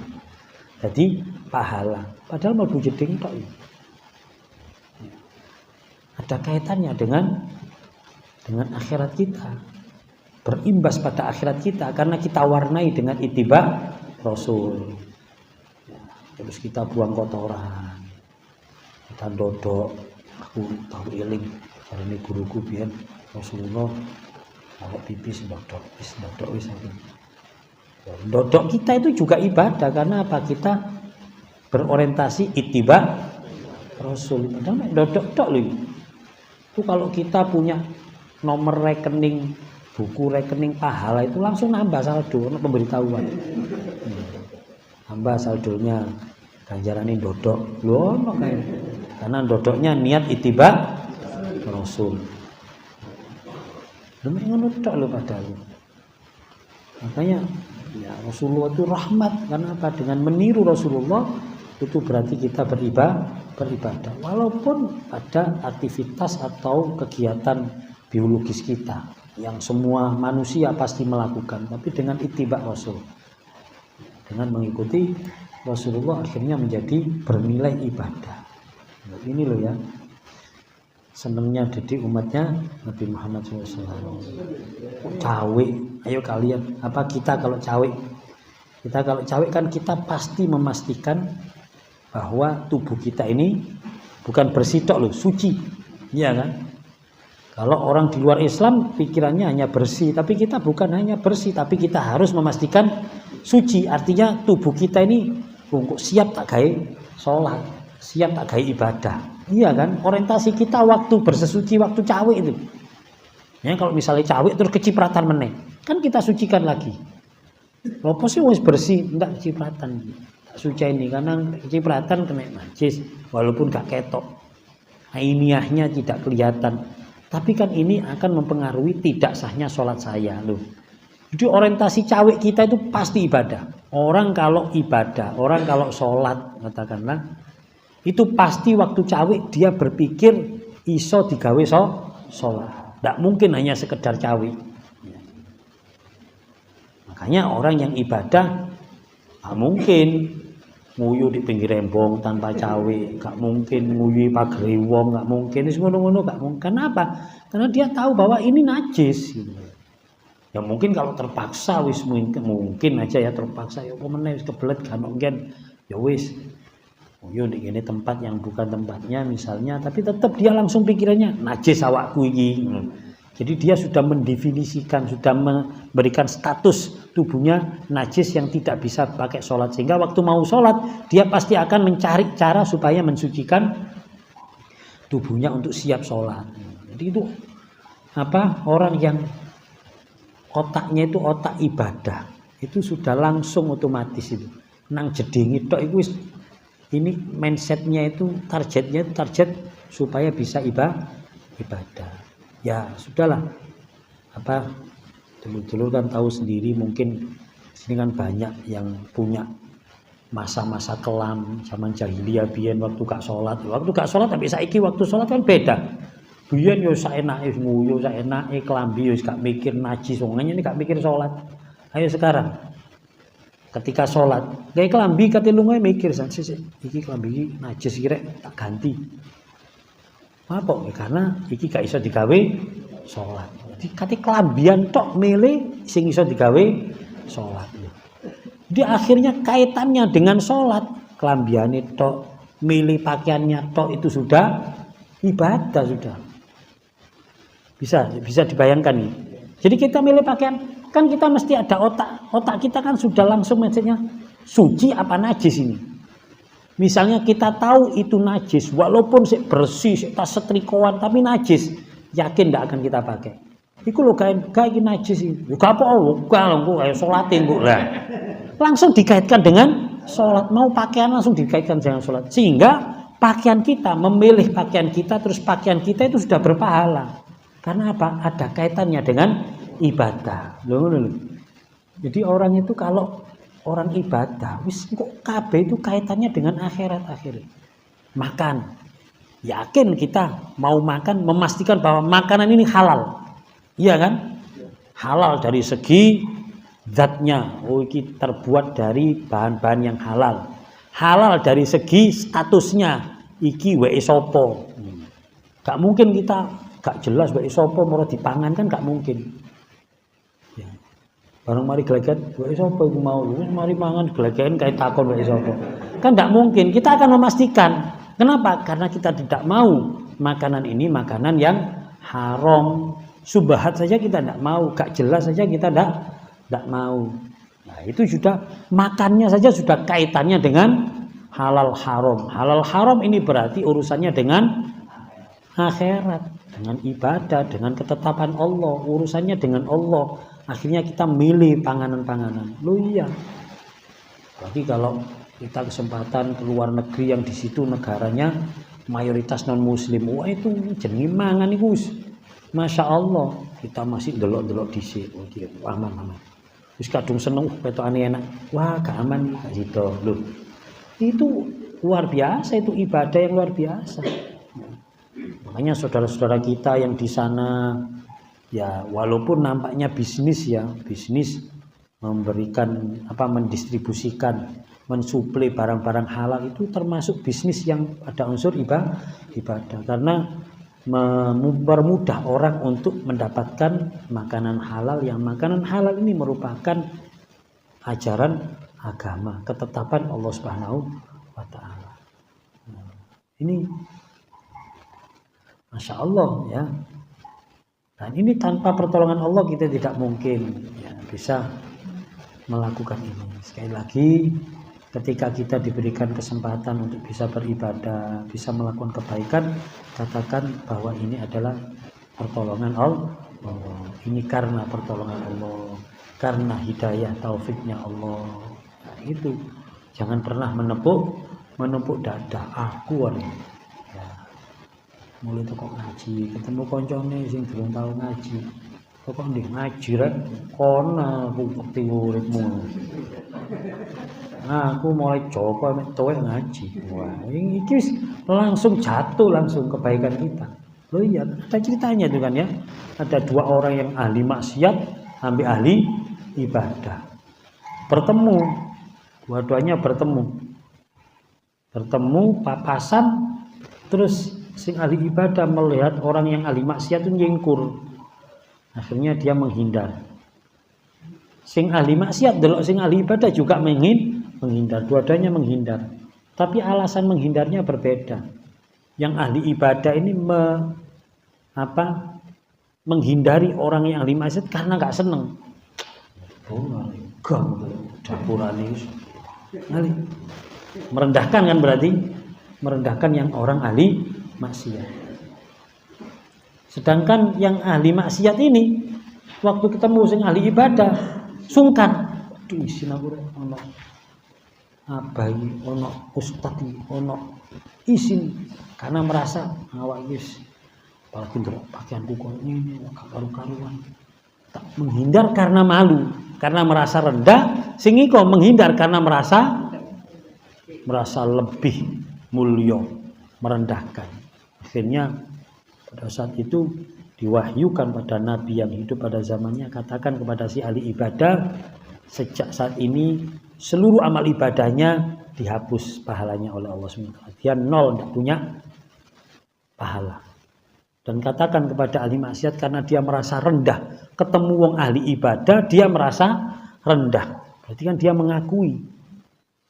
Jadi pahala, padahal mlebu jeneng tok itu. Ada kaitannya dengan akhirat kita, berimbas pada akhirat kita karena kita warnai dengan ittiba Rasul. Terus kita buang kotoran, kita dodok. Aku tahu eling karena guruku biyen Rasulullah kalau pipis dodok wis aku. Dodok kita itu juga ibadah karena apa? Kita berorientasi ittiba Rasul. Padahal dodok tok lho. Itu kalau kita punya nomor rekening, buku rekening pahala itu langsung nambah saldo, pemberitahuan. Nambah saldonya, ganjarannya dodok. Loh, karena dodoknya niat ittiba Rasul. Lumayan ngono tok lho padahal. Makanya ya Rasulullah itu rahmat. Karena apa? Dengan meniru Rasulullah itu berarti kita beribadah. Walaupun ada aktivitas atau kegiatan biologis kita yang semua manusia pasti melakukan, tapi dengan ittiba Rasul, dengan mengikuti Rasulullah akhirnya menjadi bernilai ibadah. Nah, ini loh ya senengnya didik umatnya Nabi Muhammad SAW. Cawe, ayo kalian, apa kita kalau cawe kan kita pasti memastikan bahwa tubuh kita ini bukan bersih tok loh, suci, iya kan? Kalau orang di luar Islam pikirannya hanya bersih, tapi kita bukan hanya bersih, tapi kita harus memastikan suci. Artinya tubuh kita ini siap tak gawe sholat, siap tak gawe ibadah. Iya kan? Orientasi kita waktu bersesuci, waktu cawe itu. Ya, kalau misalnya cawe terus kecipratan meneh, kan kita sucikan lagi. Lopo sih wis bersih, enggak kecipratan. Tak suci ini karena kecipratan kena najis, walaupun gak ketok. Ainiyahnya tidak kelihatan. Tapi kan ini akan mempengaruhi tidak sahnya sholat saya loh. Jadi orientasi cawe kita itu pasti ibadah. Orang kalau ibadah, orang kalau sholat, katakanlah, itu pasti waktu cawe dia berpikir iso digawe sholat. Tidak mungkin hanya sekedar cawe. Makanya orang yang ibadah gak mungkin nguyu di pinggir rembong tanpa cawe, gak mungkin nguyu pagri wong, gak mungkin ngono-ngono, gak mungkin. Kenapa? Karena dia tahu bahwa ini najis. Ya mungkin kalau terpaksa wis mungkin aja ya terpaksa ya apa meneh wis kebelet kan mungkin ya wis nguyu di ini tempat yang bukan tempatnya misalnya, tapi tetap dia langsung pikirannya najis awakku iki. Jadi dia sudah mendefinisikan, sudah memberikan status tubuhnya najis yang tidak bisa pakai sholat. Sehingga waktu mau sholat, dia pasti akan mencari cara supaya mensucikan tubuhnya untuk siap sholat. Jadi itu apa? Orang yang otaknya itu otak ibadah, itu sudah langsung otomatis itu. Nang jedingi tok itu ini mindsetnya itu target supaya bisa ibadah. Ya sudahlah, apa dulu kan tahu sendiri, mungkin sini kan banyak yang punya masa-masa kelam zaman jahiliyah biyen waktu gak sholat tapi saiki waktu sholat kan beda. Biyen yo saenake nguyu, saenake klambi yo gak mikir najis, wongnya ini gak mikir sholat. Ayo sekarang ketika sholat gawe klambi kate lunga mikir iki klambi iki najis iki rek tak ganti. Apa? Karena iki gak iso digawe sholat. Jadi kate klambian tok milih sing iso digawe sholat. Jadi akhirnya kaitannya dengan sholat, klambiane tok, milih pakaiannya tok itu sudah ibadah sudah. Bisa dibayangkan nih. Jadi kita milih pakaian, kan kita mesti ada otak kita kan sudah langsung mindsetnya suci apa najis ini. Misalnya kita tahu itu najis, walaupun bersih, tas setrikoan tapi najis, yakin tidak akan kita pakai. Iku lho kayak najis iki. Yo gak apa-apa, kalau kayak salatin kok lah. Langsung dikaitkan dengan salat, mau pakaian langsung dikaitkan dengan salat. Sehingga pakaian kita, memilih pakaian kita terus pakaian kita itu sudah berpahala. Karena apa? Ada kaitannya dengan ibadah. Loh. Jadi orang itu kalau orang ibadah, wis kok kabeh itu kaitannya dengan akhirat. Makan. Yakin kita mau makan, memastikan bahwa makanan ini halal. Iya kan? Halal dari segi zatnya. Oh, ini terbuat dari bahan-bahan yang halal. Halal dari segi statusnya. Iki wae sapa. Gak mungkin kita gak jelas wae sapa moro dipangan kan gak mungkin. Ya. Barang mari geleget wae sapa iku mau, wis mari mangan glegeken kae takon wae sapa. Kan gak mungkin. Kita akan memastikan. Kenapa? Karena kita tidak mau makanan ini makanan yang haram. Subhat saja kita tidak mau, gak jelas saja kita tidak mau. Nah, itu sudah makannya saja sudah kaitannya dengan halal haram. Halal haram ini berarti urusannya dengan akhirat, dengan ibadah, dengan ketetapan Allah, urusannya dengan Allah. Akhirnya kita milih panganan-panganan. Loh iya. Lagi kalau kita kesempatan ke luar negeri yang di situ negaranya mayoritas non muslim, wah itu jenenge mangan iku Masya Allah, kita masih delok-delok dhisik. Oh dia aman. Wis kadung seneng petokane enak. Wah, gak aman gak sido. Loh. Itu luar biasa, itu ibadah yang luar biasa. Makanya saudara-saudara kita yang di sana ya walaupun nampaknya bisnis memberikan mendistribusikan, mensuplai barang-barang halal itu termasuk bisnis yang ada unsur ibadah karena mempermudah orang untuk mendapatkan makanan halal, yang makanan halal ini merupakan ajaran agama, ketetapan Allah Subhanahu wa taala. Ini Masya Allah ya. Dan ini tanpa pertolongan Allah kita tidak mungkin ya, bisa melakukan ini. Sekali lagi, ketika kita diberikan kesempatan untuk bisa beribadah, bisa melakukan kebaikan, katakan bahwa ini adalah pertolongan Allah. Ini karena pertolongan Allah, karena hidayah taufiknya Allah. Nah, itu jangan pernah menepuk dada aku ya. Mulai kok ngaji, ketemu koncone sing durung tau ngaji. Kok ndek ngaji rek kono aku ngerti uripmu. Nah, aku mulai Joko mek tuwek ngaji. Wah, ini langsung jatuh langsung kebaikan kita. Loh iya, ada ceritanya itu kan ya. Ada dua orang yang ahli maksiat ambil ahli ibadah. Bertemu. Dua-duanya bertemu. Papasan, terus sing ahli ibadah melihat orang yang ahli maksiat itu nyingkur. Akhirnya dia menghindar. Sing ahli maksiat delok sing ahli ibadah juga menghindar. Dua-duanya menghindar. Tapi alasan menghindarnya berbeda. Yang ahli ibadah ini menghindari orang yang ahli maksiat karena nggak seneng. Merendahkan kan berarti merendahkan yang orang ahli maksiat. Sedangkan yang ahli maksiat ini waktu ketemu sing ahli ibadah sungkan. Aduh isin aku ono abai, ono ustaz, ono isin karena merasa awak wis apalagi ndelok pakaianku kok ini gak karu-karuan. Tak menghindar karena malu, karena merasa rendah, sing iku menghindar karena merasa lebih mulia, merendahkan. Akhirnya pada saat itu diwahyukan pada Nabi yang hidup pada zamannya, katakan kepada si ahli ibadah, sejak saat ini seluruh amal ibadahnya dihapus pahalanya oleh Allah SWT. Dia nol, tidak punya pahala. Dan katakan kepada ahli maksiat karena dia merasa rendah, ketemu wong ahli ibadah dia merasa rendah. Berarti kan dia mengakui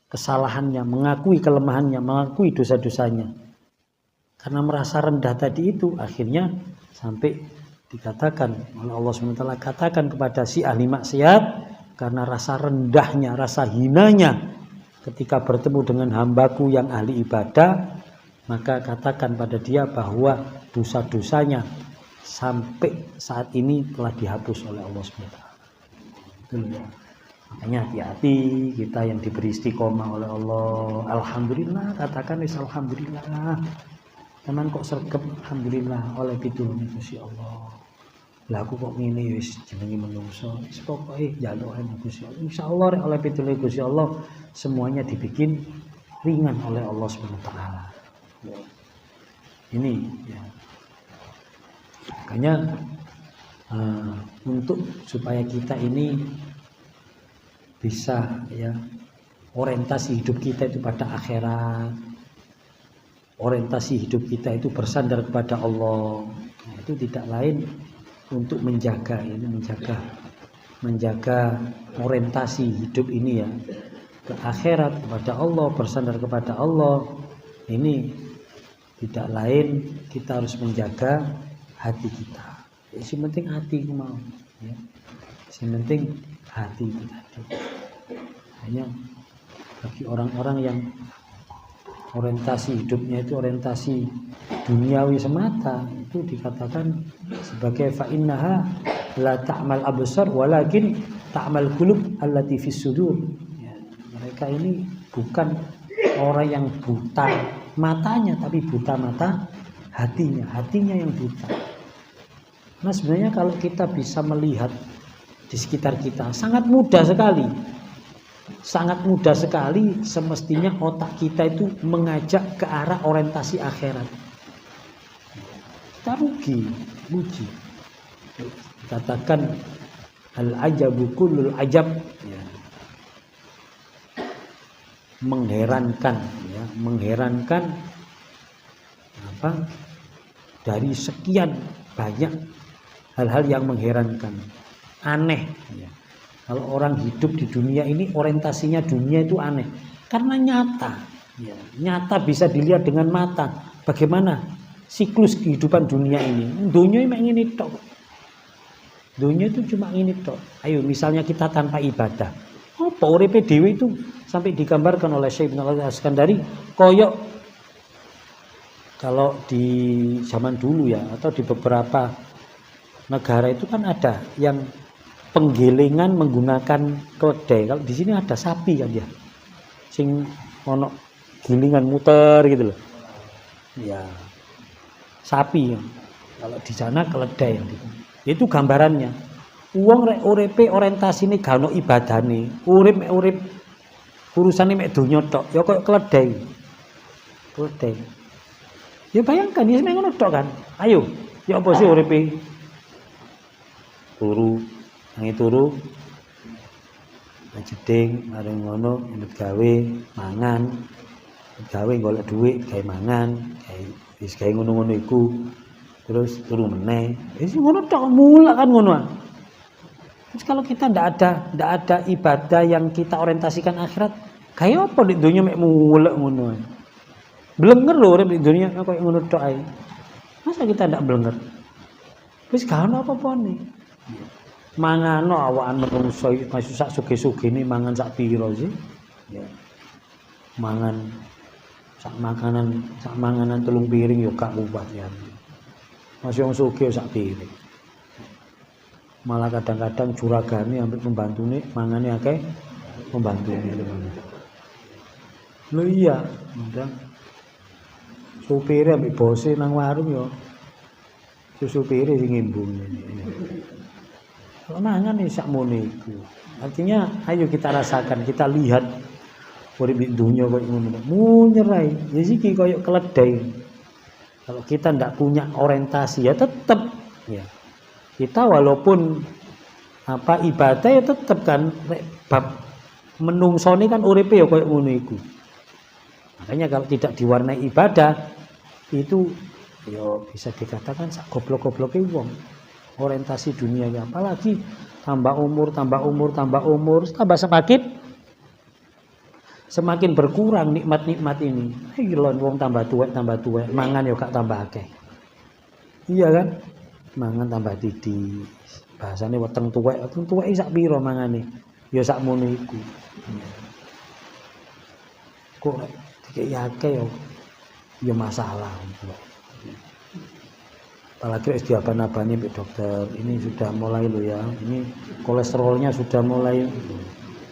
kesalahannya, mengakui kelemahannya, mengakui dosa-dosanya. Karena merasa rendah tadi itu akhirnya sampai dikatakan oleh Allah SWT, katakan kepada si ahli maksiat karena rasa rendahnya, rasa hinanya ketika bertemu dengan hambaku yang ahli ibadah, maka katakan pada dia bahwa dosa-dosanya sampai saat ini telah dihapus oleh Allah SWT. Makanya hati-hati kita yang diberi istiqomah oleh Allah. Alhamdulillah, katakan wis alhamdulillah. Teman kok sergap alhamdulillah oleh pitulung Gusti Allah. Lah aku kok ngene wis jenenge menungso. Wis pokoke njaluk Gusti Allah. Insyaallah rek oleh pitulung Gusti Allah semuanya dibikin ringan oleh Allah Subhanahu wa taala. Ini ya. Makanya untuk supaya kita ini bisa ya orientasi hidup kita itu pada akhirat, orientasi hidup kita itu bersandar kepada Allah. Nah, itu tidak lain untuk menjaga orientasi hidup ini ya ke akhirat, kepada Allah, bersandar kepada Allah. Ini tidak lain kita harus menjaga hati kita. Yang penting hati mau ya. Yang penting hati itu tadi. Hanya bagi orang-orang yang orientasi hidupnya itu orientasi duniawi semata, itu dikatakan sebagai fa innaha la ta'mal absar walakin ta'mal qulub allati fis sudur. Ya, mereka ini bukan orang yang buta matanya, tapi buta mata hatinya yang buta. Nah sebenarnya kalau kita bisa melihat di sekitar kita sangat mudah sekali. Sangat mudah sekali semestinya otak kita itu mengajak ke arah orientasi akhirat. Kita rugi. Katakan al-ajabu kullul ajab, ya. Mengherankan, ya, mengherankan apa? Dari sekian banyak hal-hal yang mengherankan, aneh, ya. Kalau orang hidup di dunia ini orientasinya dunia itu aneh karena nyata, ya. Nyata bisa dilihat dengan mata. Bagaimana siklus kehidupan dunia ini? Dunia ini tok. Dunia itu cuma ini tok. Ayo misalnya kita tanpa ibadah. Apa uripe dhewe itu sampai digambarkan oleh Syekh Ibnu Al-Iskandari koyok kalau di zaman dulu ya atau di beberapa negara itu kan ada yang penggilingan menggunakan keledai. Kalau di sini ada sapi kan ya. Sing ono gilingan muter gitu loh. Ya. Sapi. Kalau di sana keledai. Itu gambarannya. Wong rek uripe orientasine gak ono ibadane. Urip urusane mek donya tok. Ya koyo keledai. Keledai. Ya bayangkan ya ngono tok kan. Ayo, ya apa sih uripe? Turu jeding mareng ngono nyambut gawe mangan gawe golek dhuwit gawe mangan wis gawe ngono-ngono iku terus turu meneh wis ngono tok mulak kan ngono. Terus kalau kita ndak ada ibadah yang kita orientasikan akhirat kaya apa di dunia mek mulak ngono ae. Blenger lho urip di dunia koyo ngono tok ae. Masa kita ndak blenger? Wis gak ono apa-apane. Mangano awakan menungso masih sak suge-sugene mangan sak pira sih? Ya. Mangan sak manganan 3 piring yo gak kuat ya. Masih wong sugih sak piring. Malah kadang-kadang juragane ambek pembantune mangane akeh pembantune. Lho iya, ndang. Supire ambek bose nang warung yo. Supire sing ngimbung. Kalau mangan ya sakmono iku. Artinya ayo kita rasakan, kita lihat urip dunya koyo ngono. Munyerai, ya iki koyo keledai. Kalau kita ndak punya orientasi ya tetep ya. Kita walaupun apa ibadah ya tetep kan bab menungsone kan uripe ya koyo ngono iku. Makanya kalau tidak diwarnai ibadah itu ya bisa dikatakan sak goblok-gobloke wong. Orientasi dunianya apalagi tambah umur tambah semakin berkurang nikmat-nikmat ini. Lon wong tambah tuwek mangan yo gak tambah akeh. Iya kan? Mangan tambah didi. Bahasane weteng tuwek sak pira mangane? Ya sak mono iku. Kok dikek akeh yo masalah. Apalagi wis diaban-abani mbek dokter, ini sudah mulai lo ya, ini kolesterolnya sudah mulai,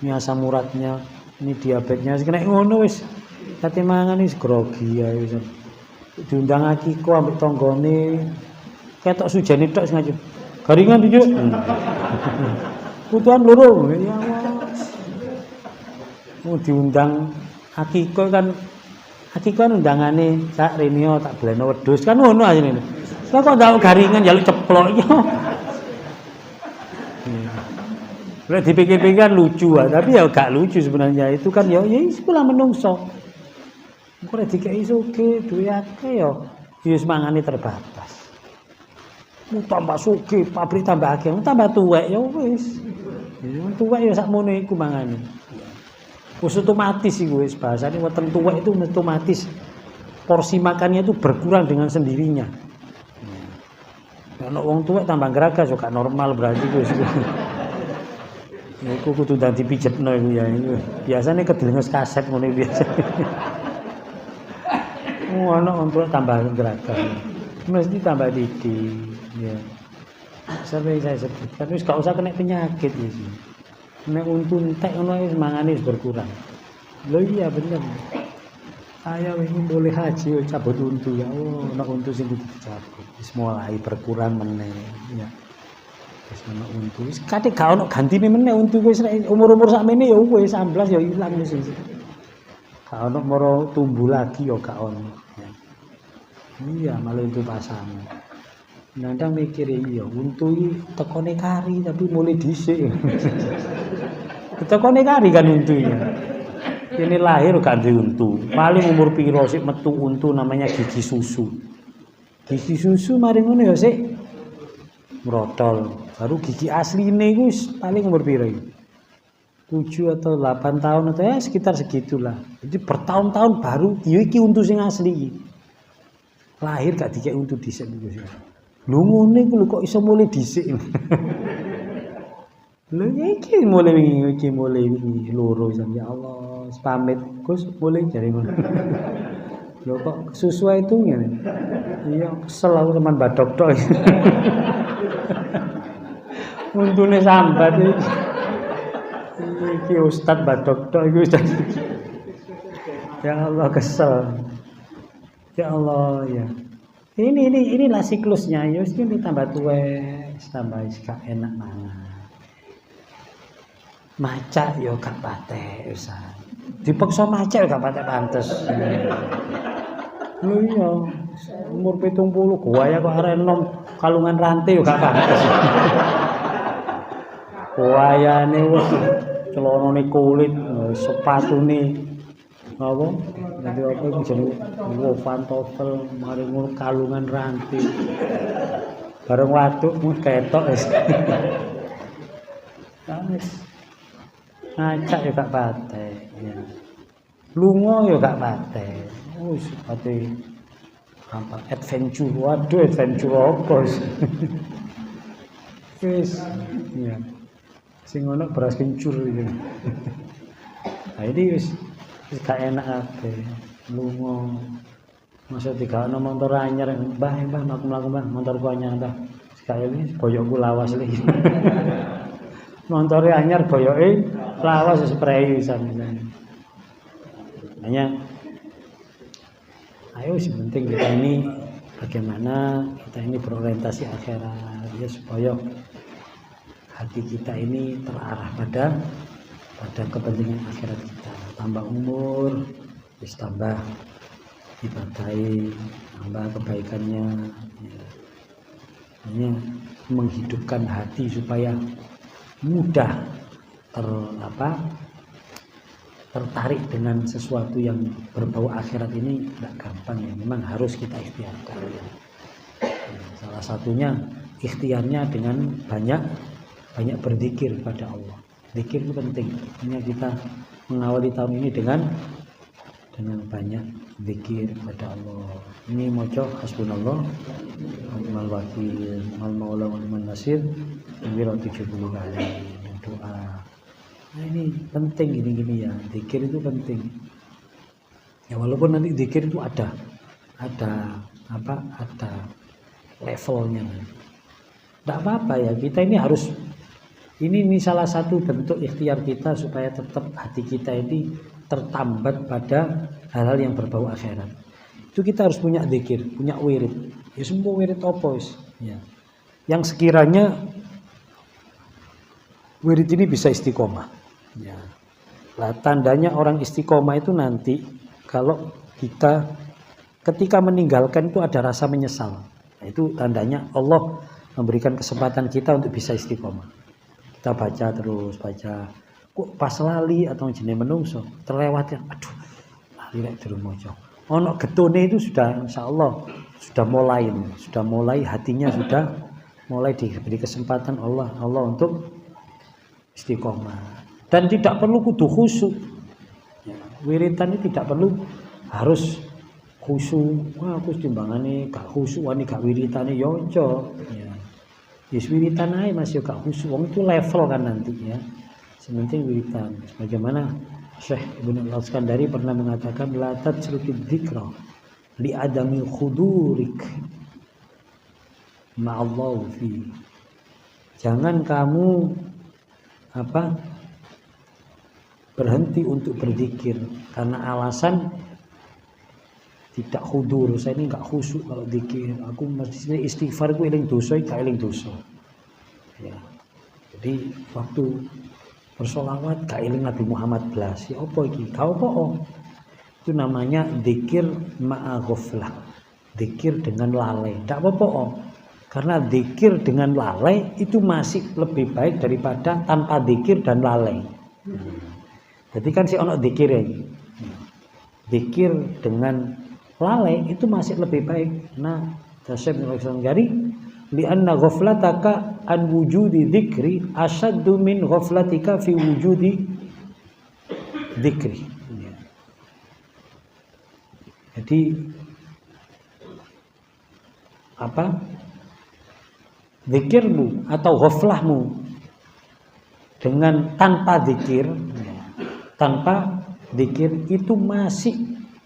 ini asam uratnya, ini diabetesnya, kena ngono wis, kate mangan wis grogi ya wis. Diundang akiko ambek tanggane, ketok sujane tok sengaja. Garingan iki. Putuan loro, ya Allah. Diundang akiko kan undangane sak Renio tak bleno wedhus kan ngono asline. Lah kok ndak garingan njaluk ceplok iki. Lah dipikir-pikir lucu tapi ya gak lucu sebenarnya. Itu kan ya sekolah menungso. Kok nek dikeki sugih duwe akeh ya wis mangane terbatas. Tambah sugih, pabrik tambah akeh, tambah tuwek ya wis. Tuwek ya sakmono iku mangane. Wis otomatis iku wis bahasane weteng tuwek itu otomatis porsi makannya itu berkurang dengan sendirinya. Nek wong tuwek tambah geragas yo gak normal berarti wis. Iku kudu dadi pijetno iku ya. Biasane kedelenges kaset ngono biasa. Ono wong tuwek tambah geragas. Mesti tambah didi, ya. Sampai saya sebut, tapi gak usah kena penyakit ya sih. Nek untu entek ngono wis mangane wis berkurang. Lho iya bener. Saya ingin boleh haji cabut untu ya Allah, ana untu sing dicabut. Wis mulai berkurang meneh ya. Wis ana untu. Wis kate gak ono gantine meneh untu wis umur-umur sakmene ya wis 16 ya ilang wis. Gak ono moro tumbuh lagi ya gak ono. Ya. Iya malah itu pasangan. Nandang mikir iya untu iki tekone kari tapi mulai dhisik. Tekone kari kan untunya. Ini lahir gak di untu. Paling umur piro sik metu untu namanya gigi susu. Gigi susu mari ngono ya sik mrotol. Baru gigi asline iku paling umur piro iki? 7 atau 8 tahun atau ya sekitar segitulah. Jadi bertahun-tahun baru ya iki untu sing asli iki. Lahir gak dikek untu dhisik iku sih. Lho ngene iku lho kok iso mulai dhisik. Lho iki mulai loro ya Allah. Pamit Gus boleh jare ngono. Lho kok susu itu ngene. Iya kesel aku teman badok tok. Untune sambat iki ustaz badok tok iki ustaz. Ya Allah kesel. Ya Allah ya. Inilah siklusnya ya wis tambah tuwek, tambah gak enak mangan. Macak yo gak patek Ustaz. Dipaksa macak gak patek pantes. Lho iya, umur 70 gaya kok arek enom kalungan rantai yo gak pantes. Wayane wis celanane kulit, sepatune apa? Dadi apa iki jenenge pantofel mari ngono kalungan rantai. Bareng waduk mung ketok wis. Ngacak ya gak patek ya. Lunga ya gak patek. Wis pate apa adventure. Waduh adventure apa sih? Wis ya. Sing ono beras kencur iki. Nah ini wis gak enak kabeh. Lunga. Masa digakno motor anyar, Mbah aku mlaku Mbah, motorku anyar Mbah. Sekali boyokku lawas iki. Montore anyar boyoke lawas spray pisan. Hanya ayo sih penting kita ini bagaimana kita ini berorientasi akhirat ya supaya hati kita ini terarah pada kepentingan akhirat kita. Tambah umur, wis tambah ibadahi, tambah kebaikannya. Ya. Hanya menghidupkan hati supaya mudah tertarik dengan sesuatu yang berbau akhirat ini tidak gampang ya. Memang harus kita ikhtiarkan ya. Salah satunya ikhtiarnya dengan banyak berzikir kepada Allah. Zikir itu penting. Hanya kita mengawali tahun ini dengan banyak zikir kepada Allah. Ini moco hasbunallah wa wakil wal maula wal nasir. Wira 70 kali doa. Nah ini penting gini ya, zikir itu penting. Ya walaupun nanti zikir itu ada levelnya. Tidak apa-apa ya, kita ini harus ini salah satu bentuk ikhtiar kita supaya tetap hati kita ini tertambat pada hal-hal yang berbau akhirat. Itu kita harus punya zikir, punya wirid. Ya semua wirid apa ya. Yang sekiranya wirid ini bisa istiqomah. Ya. Lah tandanya orang istiqomah itu nanti kalau kita ketika meninggalkan itu ada rasa menyesal. Nah, itu tandanya Allah memberikan kesempatan kita untuk bisa istiqomah. Kita baca terus baca. Kok pas lali atau jenenge menungso terlewatkan. Aduh, lali rek durung maca. Ono getone itu sudah insyaallah sudah mulai hatinya sudah mulai diberi kesempatan Allah untuk istiqomah. Dan tidak perlu kudu khusyuk. Ya, wiritan ini tidak perlu harus khusyuk. Wah, aku timbangane gak khusyuk, wani gak wiritane yo ojo. Ya. Wis wiritan ae Mas yo gak khusyuk. Wong itu level kan nanti ya. Sementing wiritan. Bagaimana Syekh Ibnu Al-Iskandari pernah mengatakan la tatsrukid dzikra li adami khudurik ma'allahu fi. Jangan kamu berhenti untuk berzikir karena alasan tidak hudur, saya ini enggak khusyuk kalau zikir. Aku mesti istighfar ku eling dosa, gak eling dosa. Ya. Jadi waktu bersolawat gak eling Nabi Muhammad belas. Ya apa iki? Kau apa? Itu namanya zikir ma'a ghaflah. Zikir dengan lalai. Ndak apa-apa. Karena zikir dengan lalai itu masih lebih baik daripada tanpa zikir dan lalai. Jadi kan si ono zikir ya. Zikir dengan lalai itu masih lebih baik. Nah, Syekh bin Al-Gari li'anna ghaflataka an wujudi dzikri asyaddu min ghaflatika fi wujudi dzikri. Jadi apa? Zikirmu atau ghaflahmu dengan tanpa zikir itu masih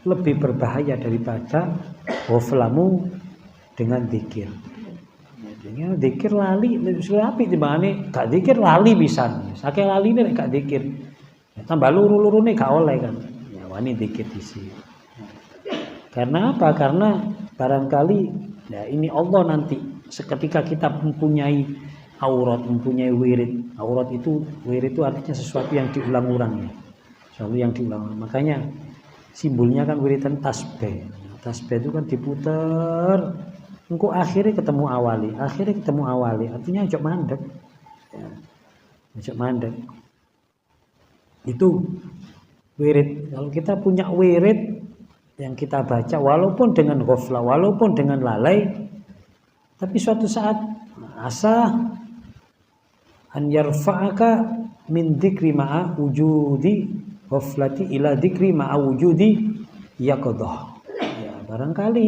lebih berbahaya daripada ghaflahmu dengan zikir. Jadi zikir lali lebih apik timbangane gak zikir lali pisan. Saking laline nek gak zikir. Tambah luru-lurune gak oleh kan. Ya wani zikir disi. Karena apa? Karena barangkali ya ini Allah nanti seketika kita mempunyai aurat, mempunyai wirid. Aurat itu, wirid itu artinya sesuatu yang diulang-ulang ya. Sesuatu yang diulang. Makanya simbolnya kan wiridan tasbih. Tasbih itu kan diputer. Engko akhirnya ketemu awali. Artinya ojo mandek. Ya. Ojo mandek. Itu wirid. Kalau kita punya wirid yang kita baca walaupun dengan ghaflah, walaupun dengan lalai, tapi suatu saat asa an yarfa'aka min dzikri ma'a wujudi ghaflati ila dzikri ma'a wujudi yaqdah. Ya barangkali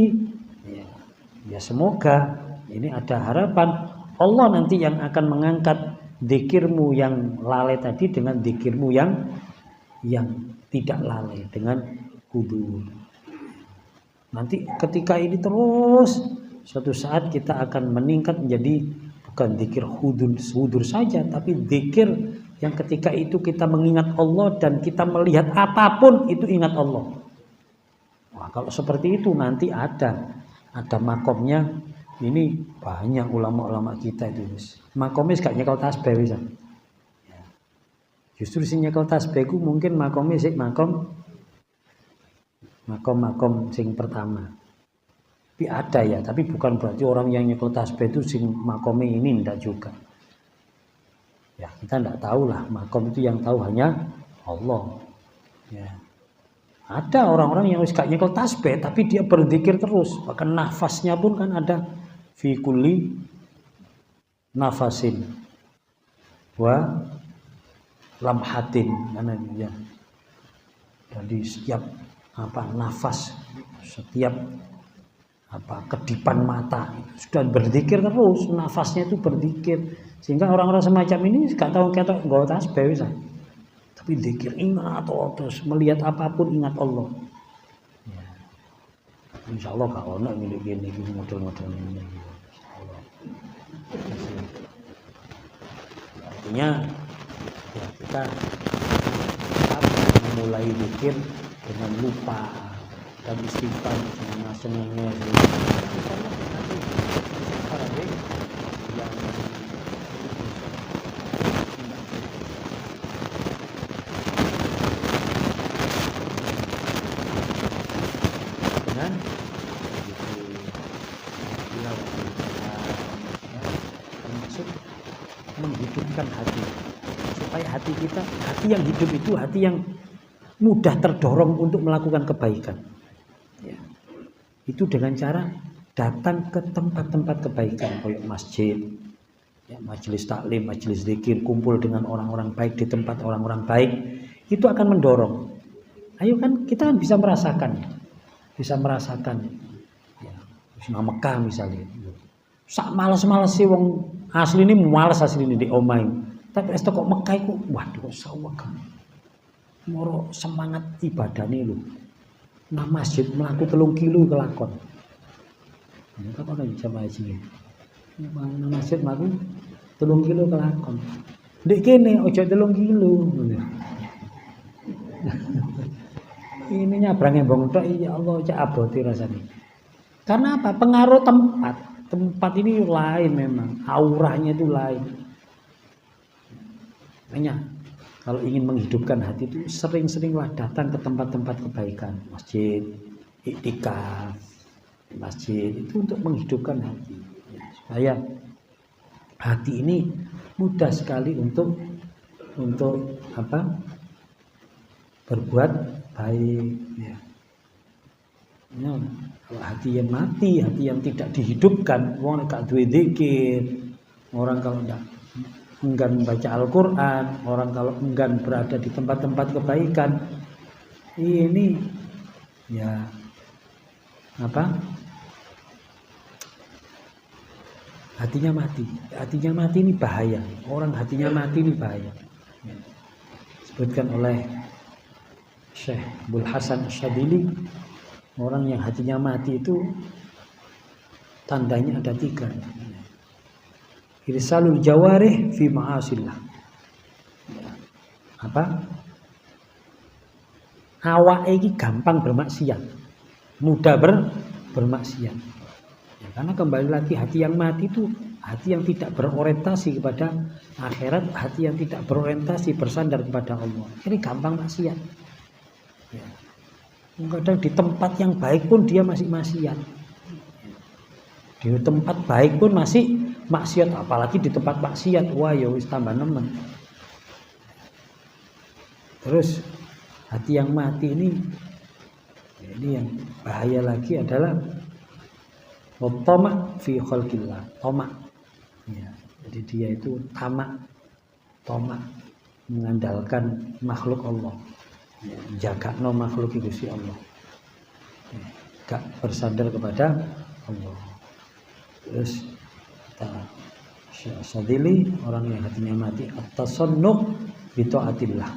ya semoga ini ada harapan Allah nanti yang akan mengangkat dzikirmu yang lalai tadi dengan dzikirmu yang tidak lalai dengan hudur. Nanti ketika ini terus suatu saat kita akan meningkat menjadi bukan zikir hudur saja, tapi zikir yang ketika itu kita mengingat Allah dan kita melihat apapun itu ingat Allah. Wah, kalau seperti itu nanti ada makomnya. Ini banyak ulama-ulama kita itu, makomnya gak nyekel tasbih bisa. Justru si nyekel tasbih ku mungkin makomnya sik makom sing pertama. Tapi ada ya, tapi bukan berarti orang yang nyekel tasbih itu sing makome ini enggak juga. Ya, kita enggak tahu lah, makom itu yang tahu hanya Allah. Ya. Ada orang-orang yang gak nyekel tasbih tapi dia berzikir terus, bahkan nafasnya pun kan ada fi kulli nafasin wa lamhatin mana ya. Jadi setiap nafas, setiap kedipan mata sudah berzikir terus, nafasnya itu berzikir, sehingga orang-orang semacam ini gak tahu kata nggawa tasbih bisa, tapi zikir ingat atau terus melihat apapun ingat Allah. Ya. Insyaallah gak ono milik gini model-model ini. Insyaallah. Artinya ya kita memulai zikir dengan lupa dan istighfar dengan senangnya dengan termasuk menghidupkan hati supaya hati kita, hati yang hidup itu hati yang mudah terdorong untuk melakukan kebaikan. Ya. Itu dengan cara datang ke tempat-tempat kebaikan, kayak masjid, ya, majelis taklim, majelis zikir, kumpul dengan orang-orang baik di tempat orang-orang baik, itu akan mendorong. Ayo kan kita bisa merasakan, ya, Nah Mekah misalnya. Sak males-males sih wong asli ini males asli ini di omai. Tapi es kok Mekah iku waduh saweg. Moro semangat ibadahnya lu. Nah masjid melaku 3 kilo kelakon. Ini apa kan jamaah haji? Nah masjid melaku 3 kilo kelakon. Ndek kene ojo 3 kilo. ini nyabrang embong tok ya Allah cak abote rasane. Karena apa? Pengaruh tempat. Tempat ini lain memang, auranya itu lain. Makanya kalau ingin menghidupkan hati itu sering-seringlah datang ke tempat-tempat kebaikan, masjid, iktikaf, masjid itu untuk menghidupkan hati. Ya, supaya hati ini mudah sekali untuk apa? Berbuat baik. Ya. Ya, kalau hati yang mati, hati yang tidak dihidupkan, orang gak duwe zikir, orang kalau enggak enggan membaca Al-Quran, orang kalau enggan berada di tempat-tempat kebaikan, ini ya apa? Hatinya mati. Hatinya mati ini bahaya. Orang hatinya mati ini bahaya. Disebutkan oleh Syekh Abdul Hasan Asyadili, orang yang hatinya mati itu tandanya ada 3. Irsalul jawarih fi ma'asillah. Apa? Awak ini gampang bermaksiat, mudah bermaksiat. Ya, karena kembali lagi hati yang mati itu hati yang tidak berorientasi kepada akhirat, hati yang tidak berorientasi bersandar kepada Allah. Ini gampang maksiat. Ya. Kadang di tempat yang baik pun dia masih maksiat. Di tempat baik pun masih maksiat, apalagi di tempat maksiat, wah ya wis tambah nemen. Terus hati yang mati ini yang bahaya lagi adalah tamak fi khalqillah, tamak. Ya, jadi dia itu tamak mengandalkan makhluk Allah. Ya, jagakno makhluk Gusti Allah. Ya, gak bersandar kepada Allah. Terus Syekh Sadili, orang yang hatinya mati, at-tasannuq bi taatillah.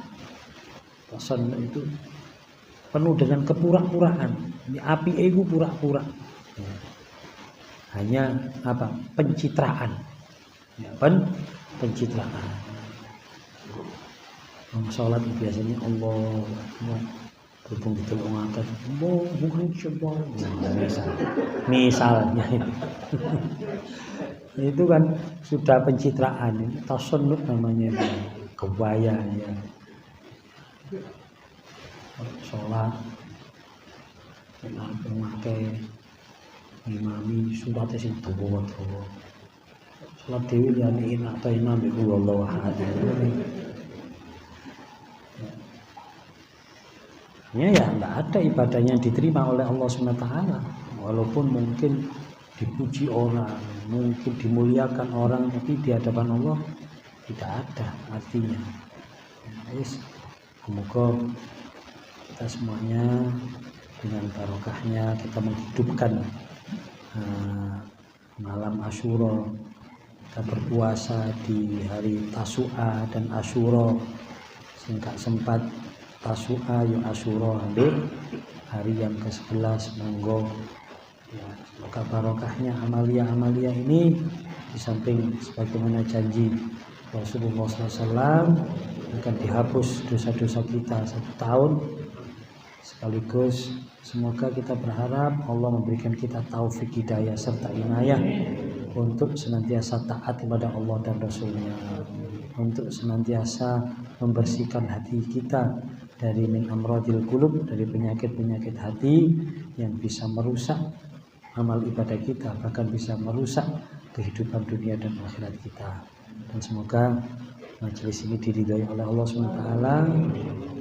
Tasannuq itu penuh dengan kepura-puraan. Ini api ego pura-pura. Ya. Hanya apa? Pencitraan. Ya, pencitraan. Orang sholat biasanya Allah berhubung gitu ngangkat bukan coba misalnya itu kan sudah pencitraan, ini tasannuq namanya, kebaya ya. Sholat memakai imami suratnya sing dawa sholat dewi yani atau imam iku wallahu ahad. Ya enggak ada ibadahnya yang diterima oleh Allah SWT, walaupun mungkin dipuji orang, mungkin dimuliakan orang, tapi di hadapan Allah tidak ada artinya. Semoga kita semuanya dengan barokahnya kita menghidupkan malam Asyura, kita berpuasa di hari Tasu'a dan Asyura, sehingga sempat Tasu'a ya Asyura ambil hari yang ke-11, monggo ya, semoga barokahnya amalia-amalia ini, di samping sebagaimana janji Rasulullah SAW akan dihapus dosa-dosa kita 1 tahun, sekaligus semoga kita berharap Allah memberikan kita taufik hidayah serta inayah untuk senantiasa taat kepada Allah dan Rasulnya, untuk senantiasa membersihkan hati kita dari min amradil qulub, dari penyakit-penyakit hati yang bisa merusak amal ibadah kita, bahkan bisa merusak kehidupan dunia dan akhirat kita. Dan semoga majelis ini diridhai oleh Allah SWT.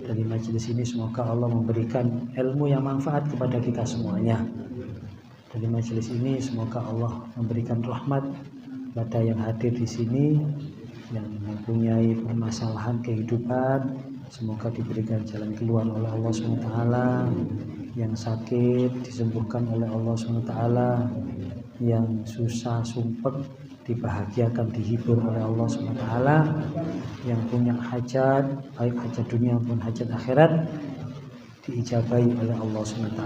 Dari majelis ini semoga Allah memberikan ilmu yang manfaat kepada kita semuanya. Dari majelis ini semoga Allah memberikan rahmat kepada yang hadir di sini, yang mempunyai permasalahan kehidupan, semoga diberikan jalan keluar oleh Allah SWT, yang sakit disembuhkan oleh Allah SWT, yang susah sumpek dibahagiakan, dihibur oleh Allah SWT, yang punya hajat, baik hajat dunia maupun hajat akhirat, diijabahi oleh Allah SWT.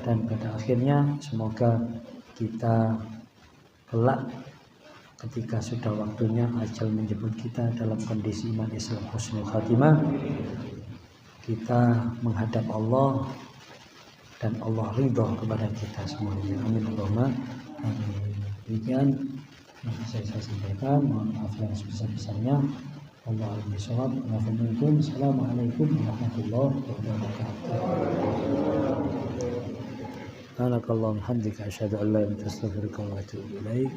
Dan pada akhirnya semoga kita kelak ketika sudah waktunya ajal menjemput kita dalam kondisi iman Islam husnul khatimah, kita menghadap Allah dan Allah ridho kepada kita semuanya. Amin Allahumma amin. Demikian yang bisa saya sampaikan. Mohon maaf yang sebesar-besarnya. Wallahu a'lam bishawab. Assalamualaikum warahmatullahi wabarakatuh. Subhanakallahumma wa bihamdika asyhadu an la ilaha illa anta astaghfiruka wa atubu ilaik.